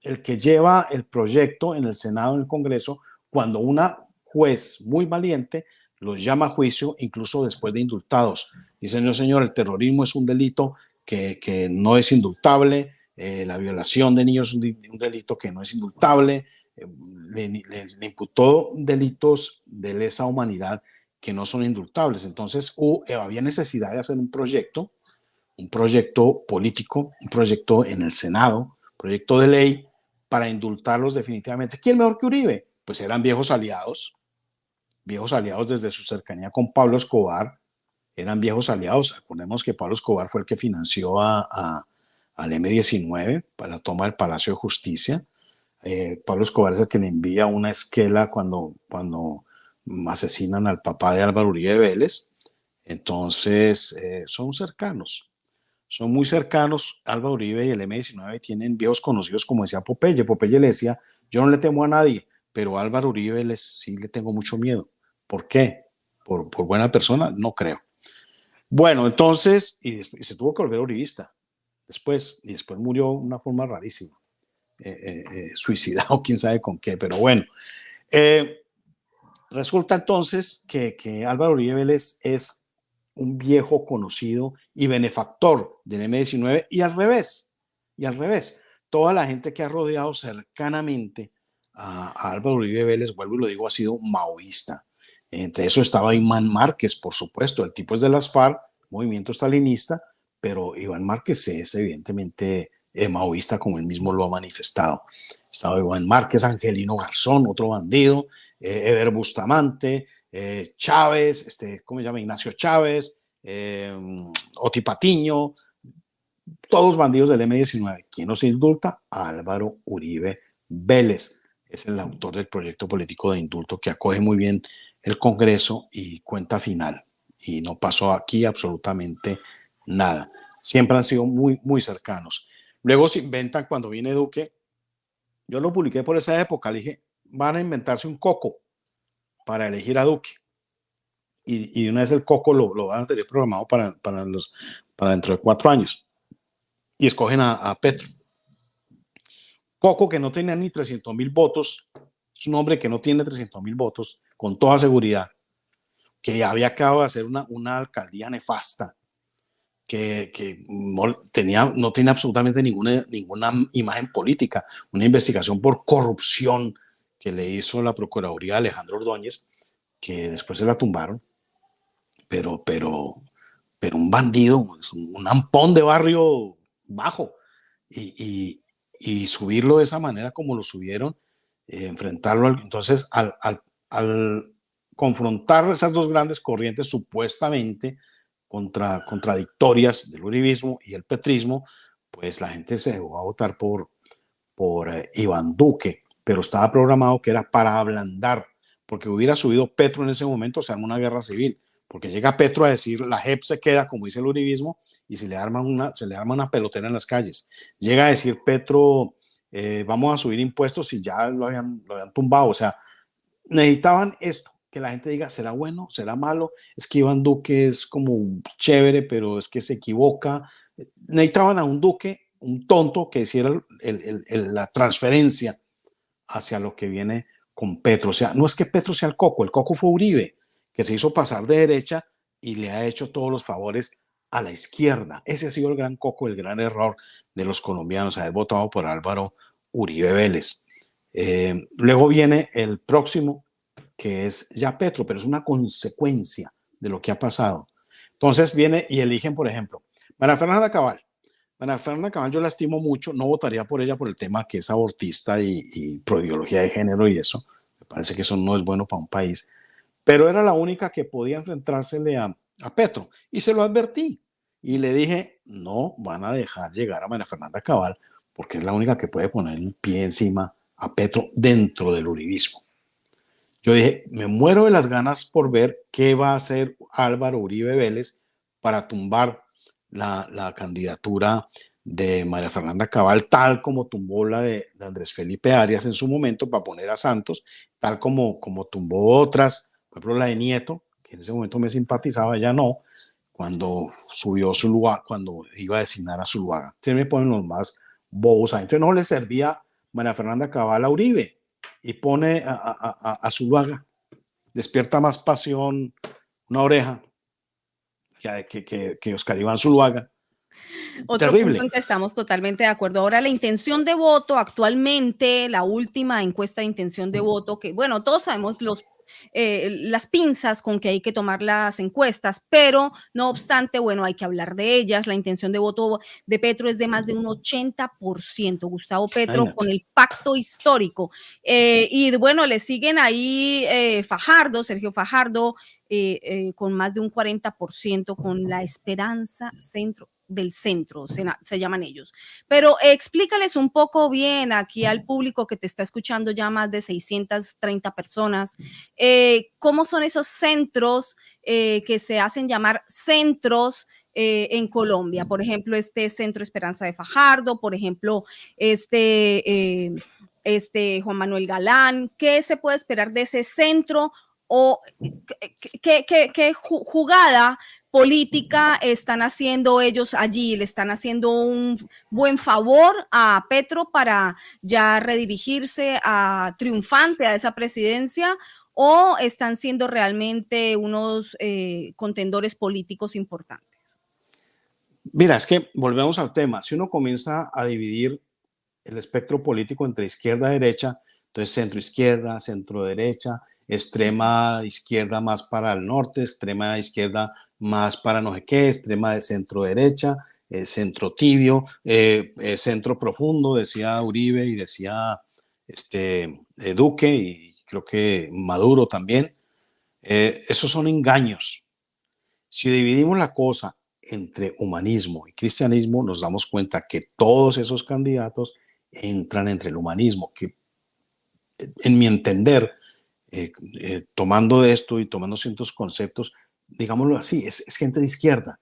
el que lleva el proyecto en el Senado, en el Congreso, cuando una juez muy valiente los llama a juicio, incluso después de indultados. Dice, no, señor, el terrorismo es un delito que no es indultable, la violación de niños es un delito que no es indultable, le imputó delitos de lesa humanidad que no son indultables. Entonces había necesidad de hacer un proyecto político, un proyecto en el Senado, un proyecto de ley para indultarlos definitivamente. ¿Quién mejor que Uribe? Pues eran viejos aliados desde su cercanía con Pablo Escobar, eran viejos aliados. Acordemos que Pablo Escobar fue el que financió al M-19 para la toma del Palacio de Justicia. Pablo Escobar es el que le envía una esquela cuando asesinan al papá de Álvaro Uribe Vélez. Entonces, son muy cercanos. Álvaro Uribe y el M-19 tienen viejos conocidos, como decía Popeye. Popeye le decía, yo no le temo a nadie, pero a Álvaro Uribe sí le tengo mucho miedo. ¿Por qué? ¿Por buena persona? No creo. Bueno, entonces, y se tuvo que volver uribista después, y después murió de una forma rarísima, suicidado, quién sabe con qué, pero bueno. Eh, Resulta entonces que Álvaro Uribe Vélez es un viejo conocido y benefactor del M-19 y al revés, toda la gente que ha rodeado cercanamente a Álvaro Uribe Vélez, vuelvo y lo digo, ha sido maoísta. Entre eso estaba Iván Márquez, por supuesto, el tipo es de las FARC, movimiento stalinista, pero Iván Márquez es evidentemente maoísta, como él mismo lo ha manifestado. Estaba Iván Márquez, Angelino Garzón, otro bandido, Eber Bustamante, Chávez, ¿cómo se llama? Ignacio Chávez, Oti Patiño, todos bandidos del M-19. ¿Quién nos indulta? Álvaro Uribe Vélez. Es el autor del proyecto político de indulto que acoge muy bien el Congreso y cuenta final. Y no pasó aquí absolutamente nada. Siempre han sido muy, muy cercanos. Luego se inventan cuando viene Duque. Yo lo publiqué por esa época. Le dije, van a inventarse un coco para elegir a Duque. Y de una vez el coco lo van a tener programado para dentro de 4 años. Y escogen a Petro. Coco, que no tenía ni 300.000 votos, es un hombre que no tiene 300.000 votos, con toda seguridad, que había acabado de hacer una alcaldía nefasta, que no tenía absolutamente ninguna imagen política, una investigación por corrupción que le hizo la Procuraduría Alejandro Ordóñez, que después se la tumbaron, pero un bandido, un ampón de barrio bajo, y subirlo de esa manera como lo subieron, enfrentarlo. Entonces, al confrontar esas dos grandes corrientes supuestamente contradictorias del uribismo y el petrismo, pues la gente se dejó a votar por Iván Duque, pero estaba programado que era para ablandar, porque hubiera subido Petro en ese momento, se arma una guerra civil, porque llega Petro a decir, la JEP se queda, como dice el uribismo, y se le arma una pelotera en las calles. Llega a decir Petro, vamos a subir impuestos y ya lo habían tumbado. O sea, necesitaban esto, que la gente diga, ¿será bueno? ¿Será malo? Es que Iván Duque es como chévere, pero es que se equivoca. Necesitaban a un Duque, un tonto que hiciera la transferencia hacia lo que viene con Petro. O sea, no es que Petro sea el coco fue Uribe, que se hizo pasar de derecha y le ha hecho todos los favores a la izquierda. Ese ha sido el gran coco, el gran error de los colombianos, haber votado por Álvaro Uribe Vélez. Luego viene el próximo, que es ya Petro, pero es una consecuencia de lo que ha pasado. Entonces viene y eligen, por ejemplo, María Fernanda Cabal. María Fernanda Cabal yo la estimo mucho, no votaría por ella por el tema que es abortista y pro ideología de género y eso. Me parece que eso no es bueno para un país. Pero era la única que podía enfrentársele a Petro. Y se lo advertí. Y le dije, no van a dejar llegar a María Fernanda Cabal porque es la única que puede poner el pie encima a Petro dentro del uribismo. Yo dije, me muero de las ganas por ver qué va a hacer Álvaro Uribe Vélez para tumbar la candidatura de María Fernanda Cabal, tal como tumbó la de Andrés Felipe Arias en su momento para poner a Santos, tal como tumbó otras, por ejemplo la de Nieto, que en ese momento me simpatizaba, ya no, cuando subió Zuluaga, cuando iba a designar a Zuluaga. Se me ponen los más bobos ahí. Entonces no le servía María Fernanda Cabal a Uribe y pone a Zuluaga. Despierta más pasión una oreja que Oscar Iván Zuluaga. Otro punto Terrible. en que estamos totalmente de acuerdo. Ahora, la intención de voto actualmente, la última encuesta de intención de voto, que bueno, todos sabemos las pinzas con que hay que tomar las encuestas, pero no obstante, bueno, hay que hablar de ellas. La intención de voto de Petro es de más de un 80%. Gustavo Petro con el pacto histórico. Y bueno, le siguen ahí Fajardo, Sergio Fajardo, con más de un 40%, con la Esperanza del Centro, se llaman ellos. Pero explícales un poco bien aquí al público que te está escuchando, ya más de 630 personas, cómo son esos centros que se hacen llamar centros en Colombia. Por ejemplo, este Centro Esperanza de Fajardo, por ejemplo, este Juan Manuel Galán. ¿Qué se puede esperar de ese centro? ¿O qué jugada política están haciendo ellos allí? ¿Le están haciendo un buen favor a Petro para ya redirigirse triunfante a esa presidencia? ¿O están siendo realmente unos contendores políticos importantes? Mira, es que volvemos al tema. Si uno comienza a dividir el espectro político entre izquierda y derecha, entonces centro izquierda, centro derecha, extrema izquierda más para el norte, extrema izquierda más para no sé qué, extrema de centro derecha, centro tibio, centro profundo, decía Uribe y decía Duque y creo que Maduro también. Esos son engaños. Si dividimos la cosa entre humanismo y cristianismo, nos damos cuenta que todos esos candidatos entran entre el humanismo, que en mi entender, tomando de esto y tomando ciertos conceptos, digámoslo así, es gente de izquierda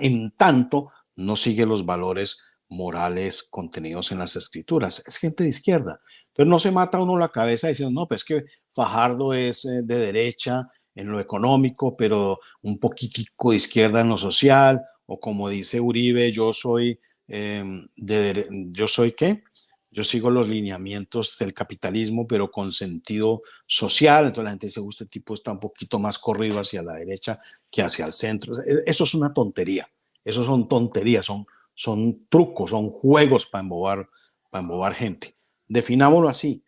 en tanto no sigue los valores morales contenidos en las escrituras, es gente de izquierda. Entonces no se mata uno la cabeza diciendo, no, pues que Fajardo es de derecha en lo económico, pero un poquitico de izquierda en lo social, o como dice Uribe, yo soy, ¿yo soy qué? Yo sigo los lineamientos del capitalismo, pero con sentido social. Entonces la gente dice, este tipo está un poquito más corrido hacia la derecha que hacia el centro. Eso es una tontería. Eso son tonterías, son trucos, son juegos para embobar gente. Definámoslo así.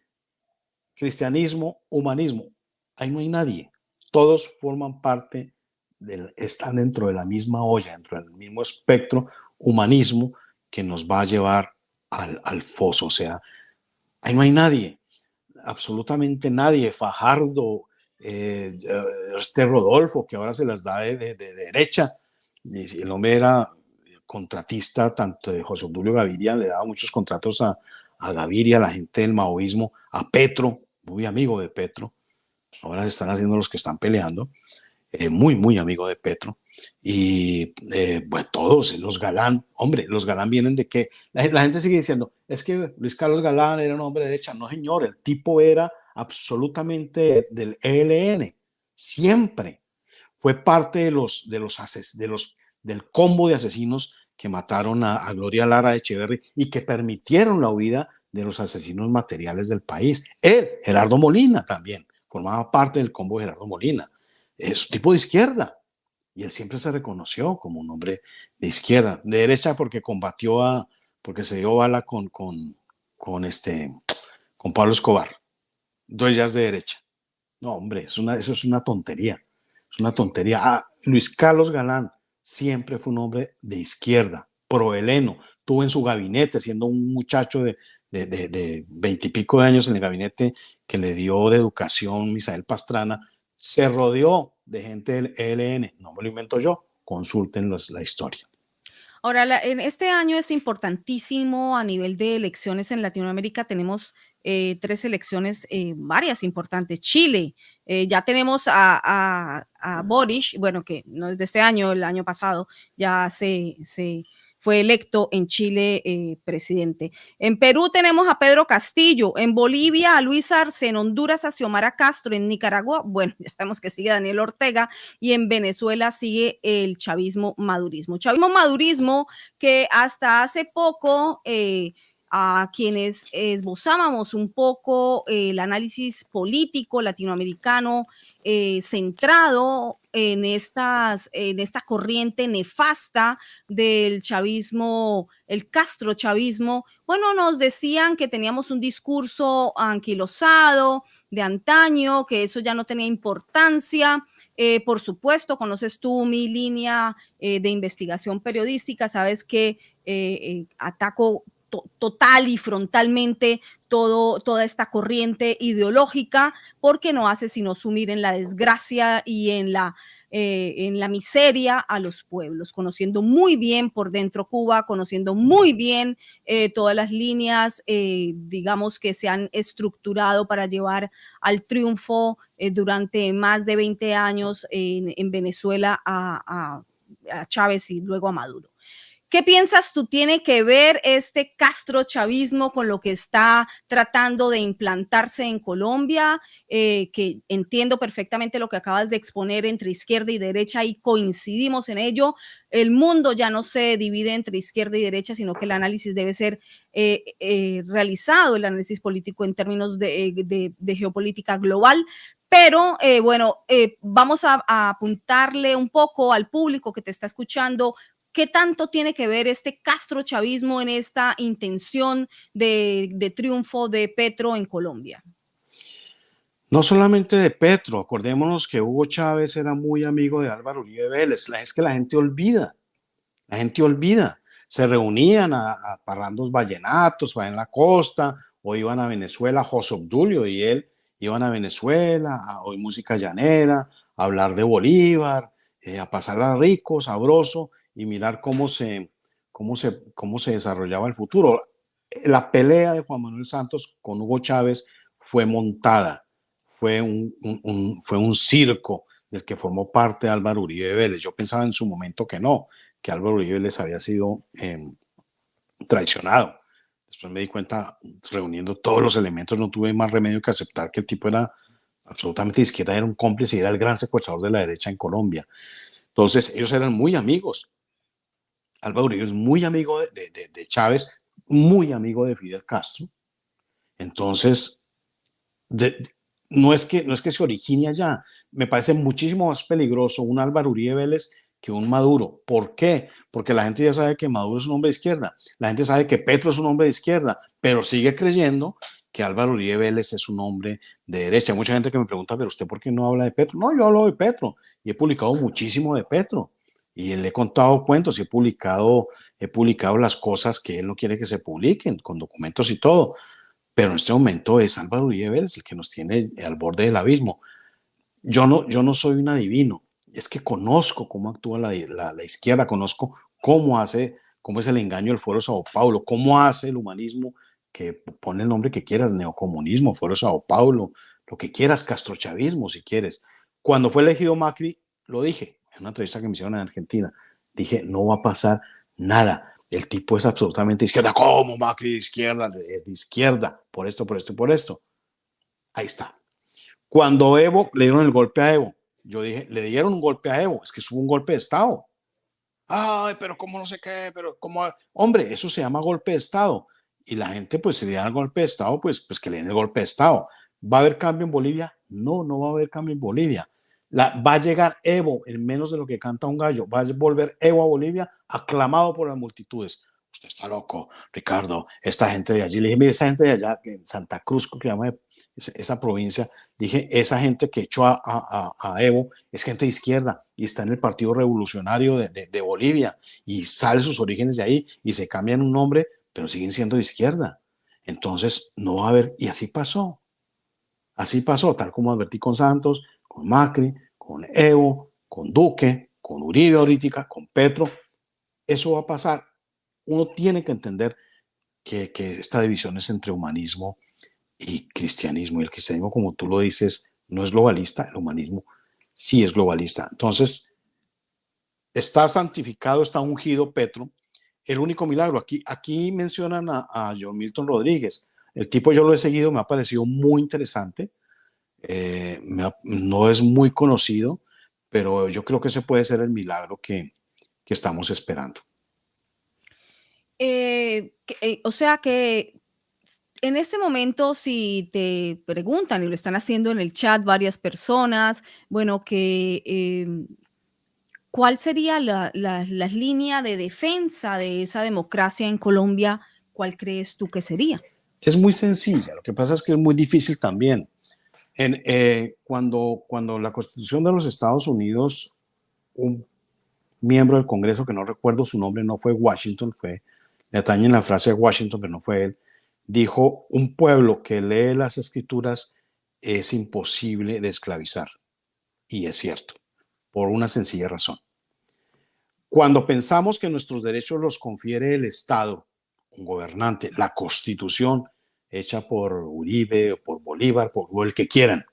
Cristianismo, humanismo. Ahí no hay nadie. Todos forman parte, están dentro de la misma olla, dentro del mismo espectro humanismo que nos va a llevar al foso. O sea, ahí no hay nadie, absolutamente nadie. Fajardo, Rodolfo, que ahora se las da de derecha. El hombre era contratista tanto de José Obdulio Gaviria, le daba muchos contratos a Gaviria, a la gente del maoísmo, a Petro, muy amigo de Petro. Ahora se están haciendo los que están peleando. Muy, muy amigo de Petro. Y pues todos, los Galán, hombre, los Galán vienen de que la gente sigue diciendo, es que Luis Carlos Galán era un hombre de derecha. No, señor, el tipo era absolutamente del ELN, siempre. Fue parte de los del combo de asesinos que mataron a Gloria Lara Echeverry y que permitieron la huida de los asesinos materiales del país. Él, Gerardo Molina, también formaba parte del combo de Gerardo Molina. Es un tipo de izquierda y él siempre se reconoció como un hombre de izquierda, de derecha porque se dio bala con Pablo Escobar. Entonces ya es de derecha. No, hombre, eso es una tontería. Es una tontería. Luis Carlos Galán siempre fue un hombre de izquierda, proheleno. Tuvo en su gabinete, siendo un muchacho de 20 y pico de años en el gabinete que le dio de educación Misael Pastrana, se rodeó de gente del ELN. No me lo invento yo. Consulten la historia. Ahora, en este año es importantísimo a nivel de elecciones en Latinoamérica. Tenemos 3 elecciones, varias importantes. Chile, ya tenemos a Boric, bueno, que no es de este año, el año pasado ya se fue electo en Chile presidente. En Perú tenemos a Pedro Castillo, en Bolivia a Luis Arce, en Honduras a Xiomara Castro, en Nicaragua, bueno, ya sabemos que sigue Daniel Ortega, y en Venezuela sigue el chavismo-madurismo. Chavismo-madurismo que hasta hace poco a quienes esbozábamos un poco el análisis político latinoamericano centrado en esta corriente nefasta del chavismo, el castrochavismo, bueno, nos decían que teníamos un discurso anquilosado de antaño, que eso ya no tenía importancia. Por supuesto, conoces tú mi línea de investigación periodística, sabes que ataco total y frontalmente toda esta corriente ideológica, porque no hace sino sumir en la desgracia y en la miseria a los pueblos, conociendo muy bien por dentro Cuba, conociendo muy bien todas las líneas, digamos, que se han estructurado para llevar al triunfo durante más de 20 años en Venezuela a Chávez y luego a Maduro. ¿Qué piensas tú tiene que ver este castrochavismo con lo que está tratando de implantarse en Colombia? Que entiendo perfectamente lo que acabas de exponer entre izquierda y derecha y coincidimos en ello. El mundo ya no se divide entre izquierda y derecha, sino que el análisis debe ser realizado, el análisis político en términos de geopolítica global. Pero bueno, vamos a apuntarle un poco al público que te está escuchando. ¿Qué tanto tiene que ver este castrochavismo en esta intención de triunfo de Petro en Colombia? No solamente de Petro, acordémonos que Hugo Chávez era muy amigo de Álvaro Uribe Vélez. Es que la gente olvida. La gente olvida. Se reunían a parrandos vallenatos en la costa, o iban a Venezuela. José Obdulio y él iban a Venezuela a oír música llanera, a hablar de Bolívar, a pasarla rico, sabroso y mirar cómo se desarrollaba el futuro. La pelea de Juan Manuel Santos con Hugo Chávez fue montada, fue un circo del que formó parte Álvaro Uribe Vélez. Yo pensaba en su momento que no, que Álvaro Uribe les había sido traicionado. Después me di cuenta, reuniendo todos los elementos, no tuve más remedio que aceptar que el tipo era absolutamente de izquierda, era un cómplice y era el gran secuestrador de la derecha en Colombia. Entonces, ellos eran muy amigos. Álvaro Uribe es muy amigo de Chávez, muy amigo de Fidel Castro. Entonces, no es que se origine allá. Me parece muchísimo más peligroso un Álvaro Uribe Vélez que un Maduro. ¿Por qué? Porque la gente ya sabe que Maduro es un hombre de izquierda, la gente sabe que Petro es un hombre de izquierda, pero sigue creyendo que Álvaro Uribe Vélez es un hombre de derecha. Hay mucha gente que me pregunta, pero ¿usted por qué no habla de Petro? No, yo hablo de Petro y he publicado muchísimo de Petro y le he contado cuentos y he publicado las cosas que él no quiere que se publiquen, con documentos y todo. Pero en este momento es Álvaro Uribe Vélez el que nos tiene al borde del abismo. Yo no soy un adivino, es que conozco cómo actúa la izquierda, conozco cómo es el engaño del Foro Sao Paulo, cómo hace el humanismo, que pone el nombre que quieras, neocomunismo, Foro Sao Paulo, lo que quieras, castrochavismo si quieres. Cuando fue elegido Macri, lo dije en una entrevista que me hicieron en Argentina, dije, no va a pasar nada. El tipo es absolutamente de izquierda. ¿Cómo Macri de izquierda? De izquierda, por esto, por esto y por esto. Ahí está. Cuando Evo le dieron el golpe a Evo, yo dije, le dieron un golpe a Evo, es que hubo un golpe de Estado. ay, pero cómo no sé qué, pero cómo, hombre, eso se llama golpe de Estado. Y la gente, pues, si le dan el golpe de Estado, pues que le den el golpe de Estado. ¿Va a haber cambio en Bolivia? No, no va a haber cambio en Bolivia. Va a llegar Evo en menos de lo que canta un gallo. Va a volver Evo a Bolivia aclamado por las multitudes. Usted está loco, Ricardo. Esta gente de allí, le dije, mire, esa gente de allá, en Santa Cruz, que llama esa provincia, dije, esa gente que echó a Evo es gente de izquierda y está en el Partido Revolucionario de Bolivia y sale sus orígenes de ahí y se cambian un nombre, pero siguen siendo de izquierda. Entonces, no va a haber, y así pasó, tal como advertí con Santos, con Macri, con Evo, con Duque, con Uribe ahorita, con Petro. Eso va a pasar. Uno tiene que entender que esta división es entre humanismo y cristianismo. Y el cristianismo, como tú lo dices, no es globalista, el humanismo sí es globalista. Entonces, está santificado, está ungido Petro. El único milagro, aquí mencionan a John Milton Rodríguez. El tipo yo lo he seguido, me ha parecido muy interesante. No es muy conocido, pero yo creo que ese puede ser el milagro que estamos esperando. O sea que en este momento, si te preguntan y lo están haciendo en el chat varias personas, bueno, ¿cuál sería la línea de defensa de esa democracia en Colombia? ¿Cuál crees tú que sería? Es muy sencilla, lo que pasa es que es muy difícil también. Cuando la Constitución de los Estados Unidos, un miembro del Congreso, que no recuerdo su nombre, no fue Washington, le atañen la frase de Washington, pero no fue él, dijo, un pueblo que lee las escrituras es imposible de esclavizar. Y es cierto, por una sencilla razón. Cuando pensamos que nuestros derechos los confiere el Estado, un gobernante, la Constitución hecha por Uribe o por Bolívar, por el que quieran,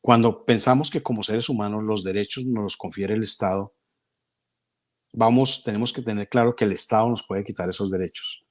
cuando pensamos que como seres humanos los derechos nos los confiere el Estado, tenemos que tener claro que el Estado nos puede quitar esos derechos.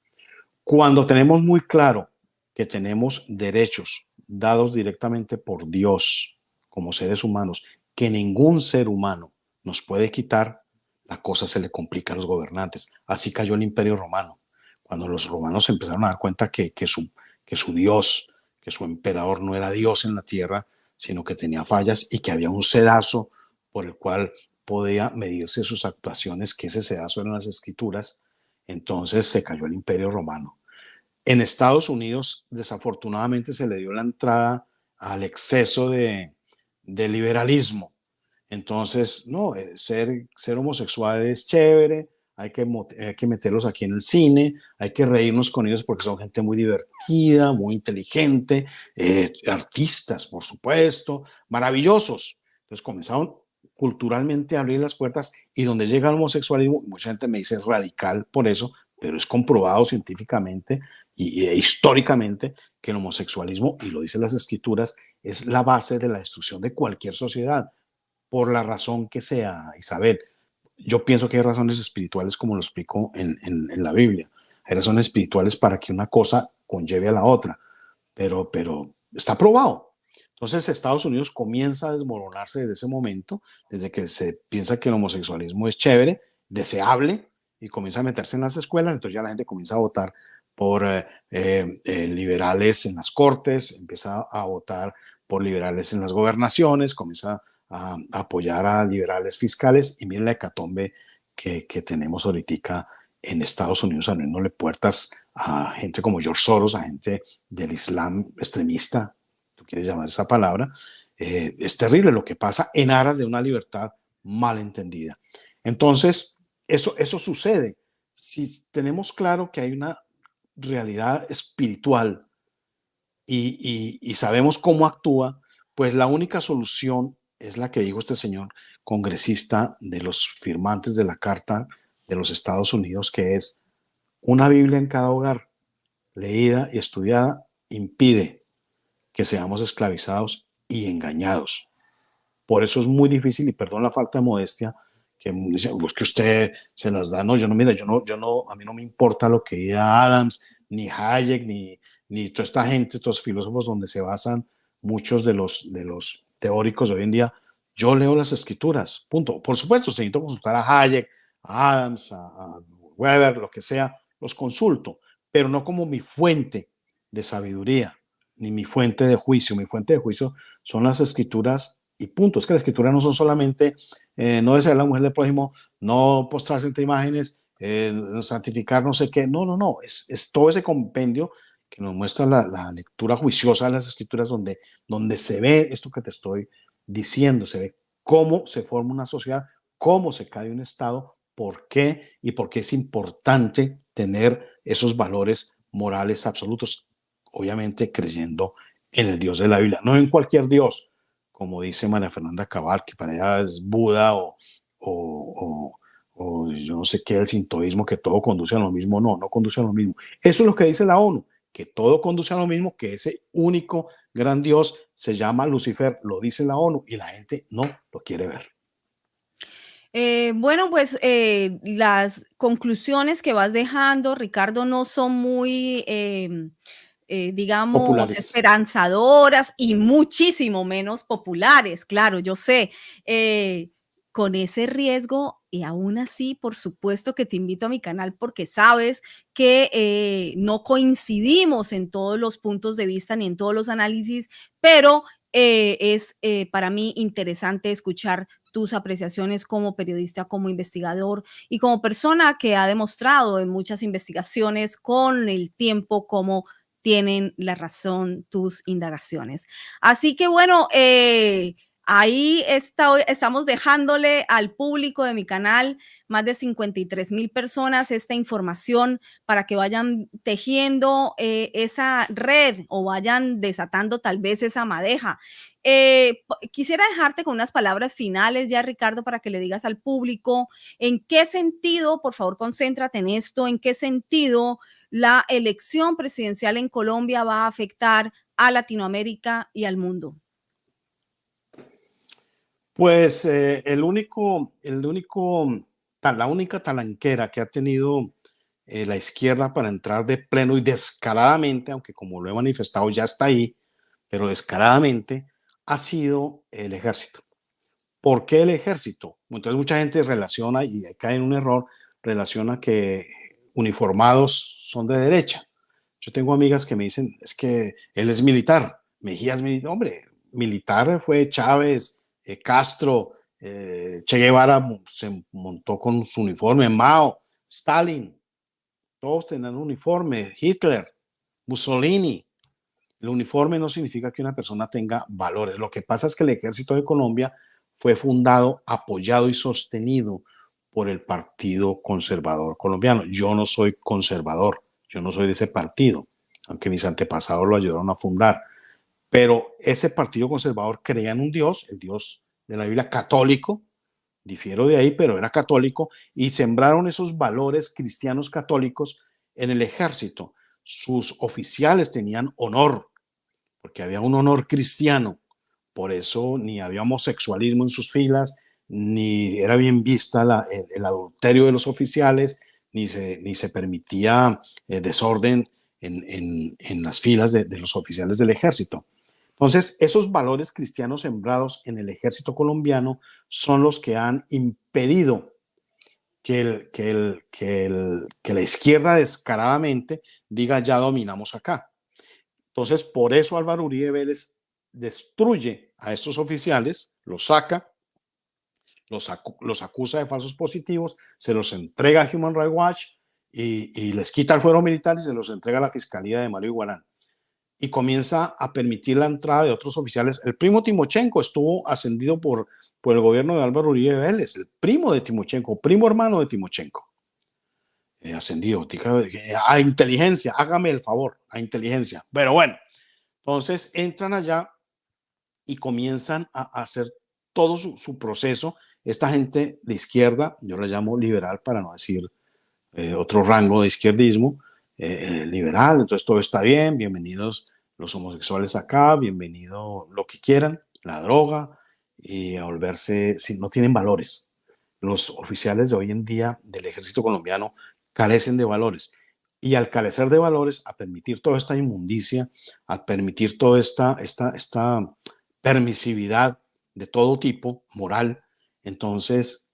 Cuando tenemos muy claro que tenemos derechos dados directamente por Dios como seres humanos, que ningún ser humano nos puede quitar, la cosa se le complica a los gobernantes. Así cayó el Imperio Romano. Cuando los romanos empezaron a dar cuenta que su Dios, que su emperador no era Dios en la tierra, sino que tenía fallas y que había un sedazo por el cual podía medirse sus actuaciones, que ese sedazo eran las escrituras, entonces se cayó el Imperio Romano. En Estados Unidos, desafortunadamente, se le dio la entrada al exceso de liberalismo. Entonces, no, ser homosexual es chévere, hay que meterlos aquí en el cine, hay que reírnos con ellos porque son gente muy divertida, muy inteligente, artistas, por supuesto, maravillosos. Entonces comenzaron culturalmente a abrir las puertas y donde llega el homosexualismo, mucha gente me dice radical por eso, pero es comprobado científicamente e históricamente que el homosexualismo, y lo dicen las escrituras, es la base de la destrucción de cualquier sociedad por la razón que sea, Isabel. Yo pienso que hay razones espirituales, como lo explico en la Biblia. Hay razones espirituales para que una cosa conlleve a la otra, pero está probado. Entonces Estados Unidos comienza a desmoronarse desde ese momento, desde que se piensa que el homosexualismo es chévere, deseable, y comienza a meterse en las escuelas, entonces ya la gente comienza a votar por liberales en las cortes, empieza a votar por liberales en las gobernaciones, comienza a apoyar a liberales fiscales y miren la hecatombe que tenemos ahorita en Estados Unidos, abriéndole puertas a gente como George Soros, a gente del Islam extremista, tú quieres llamar esa palabra. Es terrible lo que pasa en aras de una libertad mal entendida. Entonces, eso sucede. Si tenemos claro que hay una realidad espiritual y sabemos cómo actúa, pues la única solución es la que dijo este señor congresista de los firmantes de la Carta de los Estados Unidos, que es una Biblia en cada hogar, leída y estudiada, impide que seamos esclavizados y engañados. Por eso es muy difícil, y perdón la falta de modestia, que dice, pues que usted se las da. No, yo no, mira, yo no, a mí no me importa lo que diga Adams, ni Hayek, ni toda esta gente, estos filósofos donde se basan muchos de los teóricos de hoy en día. Yo leo las escrituras, punto. Por supuesto, se necesita consultar a Hayek, a Adams, a Weber, lo que sea, los consulto, pero no como mi fuente de sabiduría, ni mi fuente de juicio. Mi fuente de juicio son las escrituras y punto. Es que las escrituras no son solamente no desear a la mujer del prójimo, no postrarse ante imágenes, santificar no sé qué. No, no, no. Es todo ese compendio que nos muestra la lectura juiciosa de las escrituras donde se ve esto que te estoy diciendo, se ve cómo se forma una sociedad, cómo se cae un Estado, por qué y por qué es importante tener esos valores morales absolutos, obviamente creyendo en el Dios de la Biblia, no en cualquier Dios, como dice María Fernanda Cabal, que para ella es Buda o, o yo no sé qué, el sintoísmo, que todo conduce a lo mismo. No, no conduce a lo mismo. Eso es lo que dice la ONU, que todo conduce a lo mismo, que ese único gran Dios se llama Lucifer, lo dice la ONU y la gente no lo quiere ver. Bueno, pues las conclusiones que vas dejando, Ricardo, no son muy, digamos, Populares. esperanzadoras y muchísimo menos populares, claro, yo sé. Eh, con ese riesgo, y aún así, por supuesto que te invito a mi canal porque sabes que no coincidimos en todos los puntos de vista ni en todos los análisis, pero es para mí interesante escuchar tus apreciaciones como periodista, como investigador y como persona que ha demostrado en muchas investigaciones con el tiempo cómo tienen la razón tus indagaciones. Así que bueno, ahí estamos dejándole al público de mi canal, más de 53,000 personas, esta información para que vayan tejiendo esa red o vayan desatando tal vez esa madeja. Quisiera dejarte con unas palabras finales ya, Ricardo, para que le digas al público en qué sentido, por favor, concéntrate en esto, en qué sentido la elección presidencial en Colombia va a afectar a Latinoamérica y al mundo. Pues la única talanquera que ha tenido la izquierda para entrar de pleno y descaradamente, aunque como lo he manifestado ya está ahí, pero descaradamente, ha sido el ejército. ¿Por qué el ejército? Entonces mucha gente relaciona, y cae en un error, relaciona que uniformados son de derecha. Yo tengo amigas que me dicen, es que él es militar, Mejía es militar. Hombre, militar fue Chávez, Castro, Che Guevara se montó con su uniforme, Mao, Stalin, todos tenían un uniforme, Hitler, Mussolini. El uniforme no significa que una persona tenga valores. Lo que pasa es que el ejército de Colombia fue fundado, apoyado y sostenido por el Partido Conservador Colombiano. Yo no soy conservador, yo no soy de ese partido, aunque mis antepasados lo ayudaron a fundar. Pero ese Partido Conservador creía en un Dios, el Dios de la Biblia católico, difiero de ahí, pero era católico, y sembraron esos valores cristianos católicos en el ejército. Sus oficiales tenían honor, porque había un honor cristiano. Por eso ni había homosexualismo en sus filas, ni era bien vista el adulterio de los oficiales, ni se permitía desorden en las filas de los oficiales del ejército. Entonces, esos valores cristianos sembrados en el ejército colombiano son los que han impedido que la izquierda descaradamente diga ya dominamos acá. Entonces, por eso Álvaro Uribe Vélez destruye a estos oficiales, los saca, los acusa de falsos positivos, se los entrega a Human Rights Watch y les quita el fuero militar y se los entrega a la Fiscalía de Mario Iguarán. Y comienza a permitir la entrada de otros oficiales. El primo Timochenko estuvo ascendido por el gobierno de Álvaro Uribe Vélez, el primo de Timochenko, primo hermano de Timochenko. Ascendido a inteligencia, hágame el favor, a inteligencia. Pero bueno, entonces entran allá y comienzan a hacer todo su proceso. Esta gente de izquierda, yo la llamo liberal para no decir otro rango de izquierdismo, liberal, entonces todo está bien, bienvenidos los homosexuales acá, bienvenido lo que quieran, la droga, y a volverse, si no tienen valores. Los oficiales de hoy en día del ejército colombiano carecen de valores. Y al carecer de valores, a permitir toda esta inmundicia, a permitir toda esta permisividad de todo tipo, moral, entonces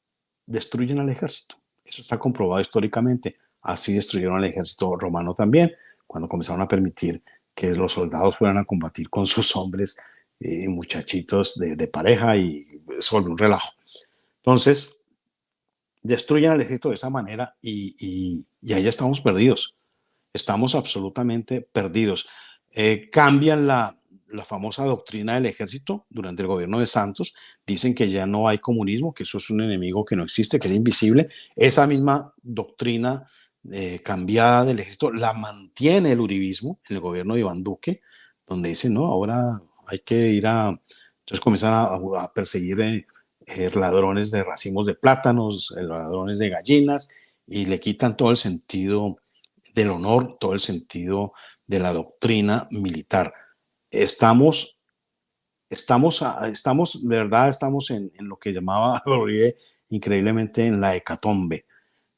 destruyen al ejército. Eso está comprobado históricamente. Así destruyeron al ejército romano también, cuando comenzaron a permitir que los soldados fueran a combatir con sus hombres y muchachitos de pareja, y eso volvió un relajo. Entonces, destruyen al ejército de esa manera y ahí estamos perdidos. Estamos absolutamente perdidos. Cambian la famosa doctrina del ejército durante el gobierno de Santos. Dicen que ya no hay comunismo, que eso es un enemigo que no existe, que es invisible. Esa misma doctrina cambiada del ejército la mantiene el uribismo en el gobierno de Iván Duque, donde dicen, no, ahora hay que ir a... Entonces comienzan a perseguir ladrones de racimos de plátanos, ladrones de gallinas, y le quitan todo el sentido del honor, todo el sentido de la doctrina militar. Estamos, de verdad, estamos en lo que llamaba Uribe increíblemente en la hecatombe.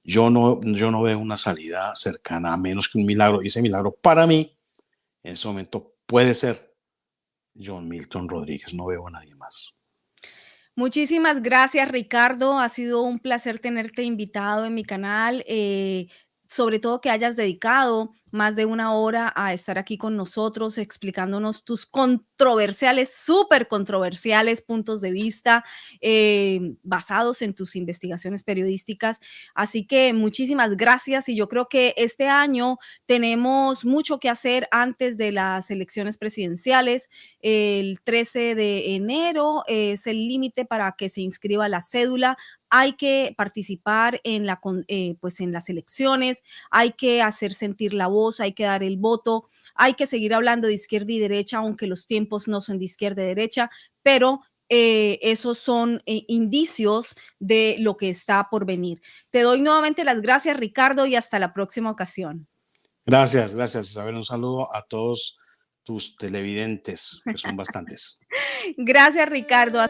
Yo no veo una salida cercana, a menos que un milagro, y ese milagro para mí, en ese momento, puede ser John Milton Rodríguez. No veo a nadie más. Muchísimas gracias, Ricardo. Ha sido un placer tenerte invitado en mi canal, sobre todo que hayas dedicado más de una hora a estar aquí con nosotros explicándonos tus controversiales, súper controversiales puntos de vista basados en tus investigaciones periodísticas. Así que muchísimas gracias, y yo creo que este año tenemos mucho que hacer antes de las elecciones presidenciales. El 13 de enero es el límite para que se inscriba la cédula. Hay que participar pues en las elecciones, hay que hacer sentir la voz, hay que dar el voto, hay que seguir hablando de izquierda y derecha, aunque los tiempos no son de izquierda y derecha, pero esos son indicios de lo que está por venir. Te doy nuevamente las gracias, Ricardo, y hasta la próxima ocasión. Gracias, gracias, Isabel. Un saludo a todos tus televidentes, que son bastantes. Gracias, Ricardo.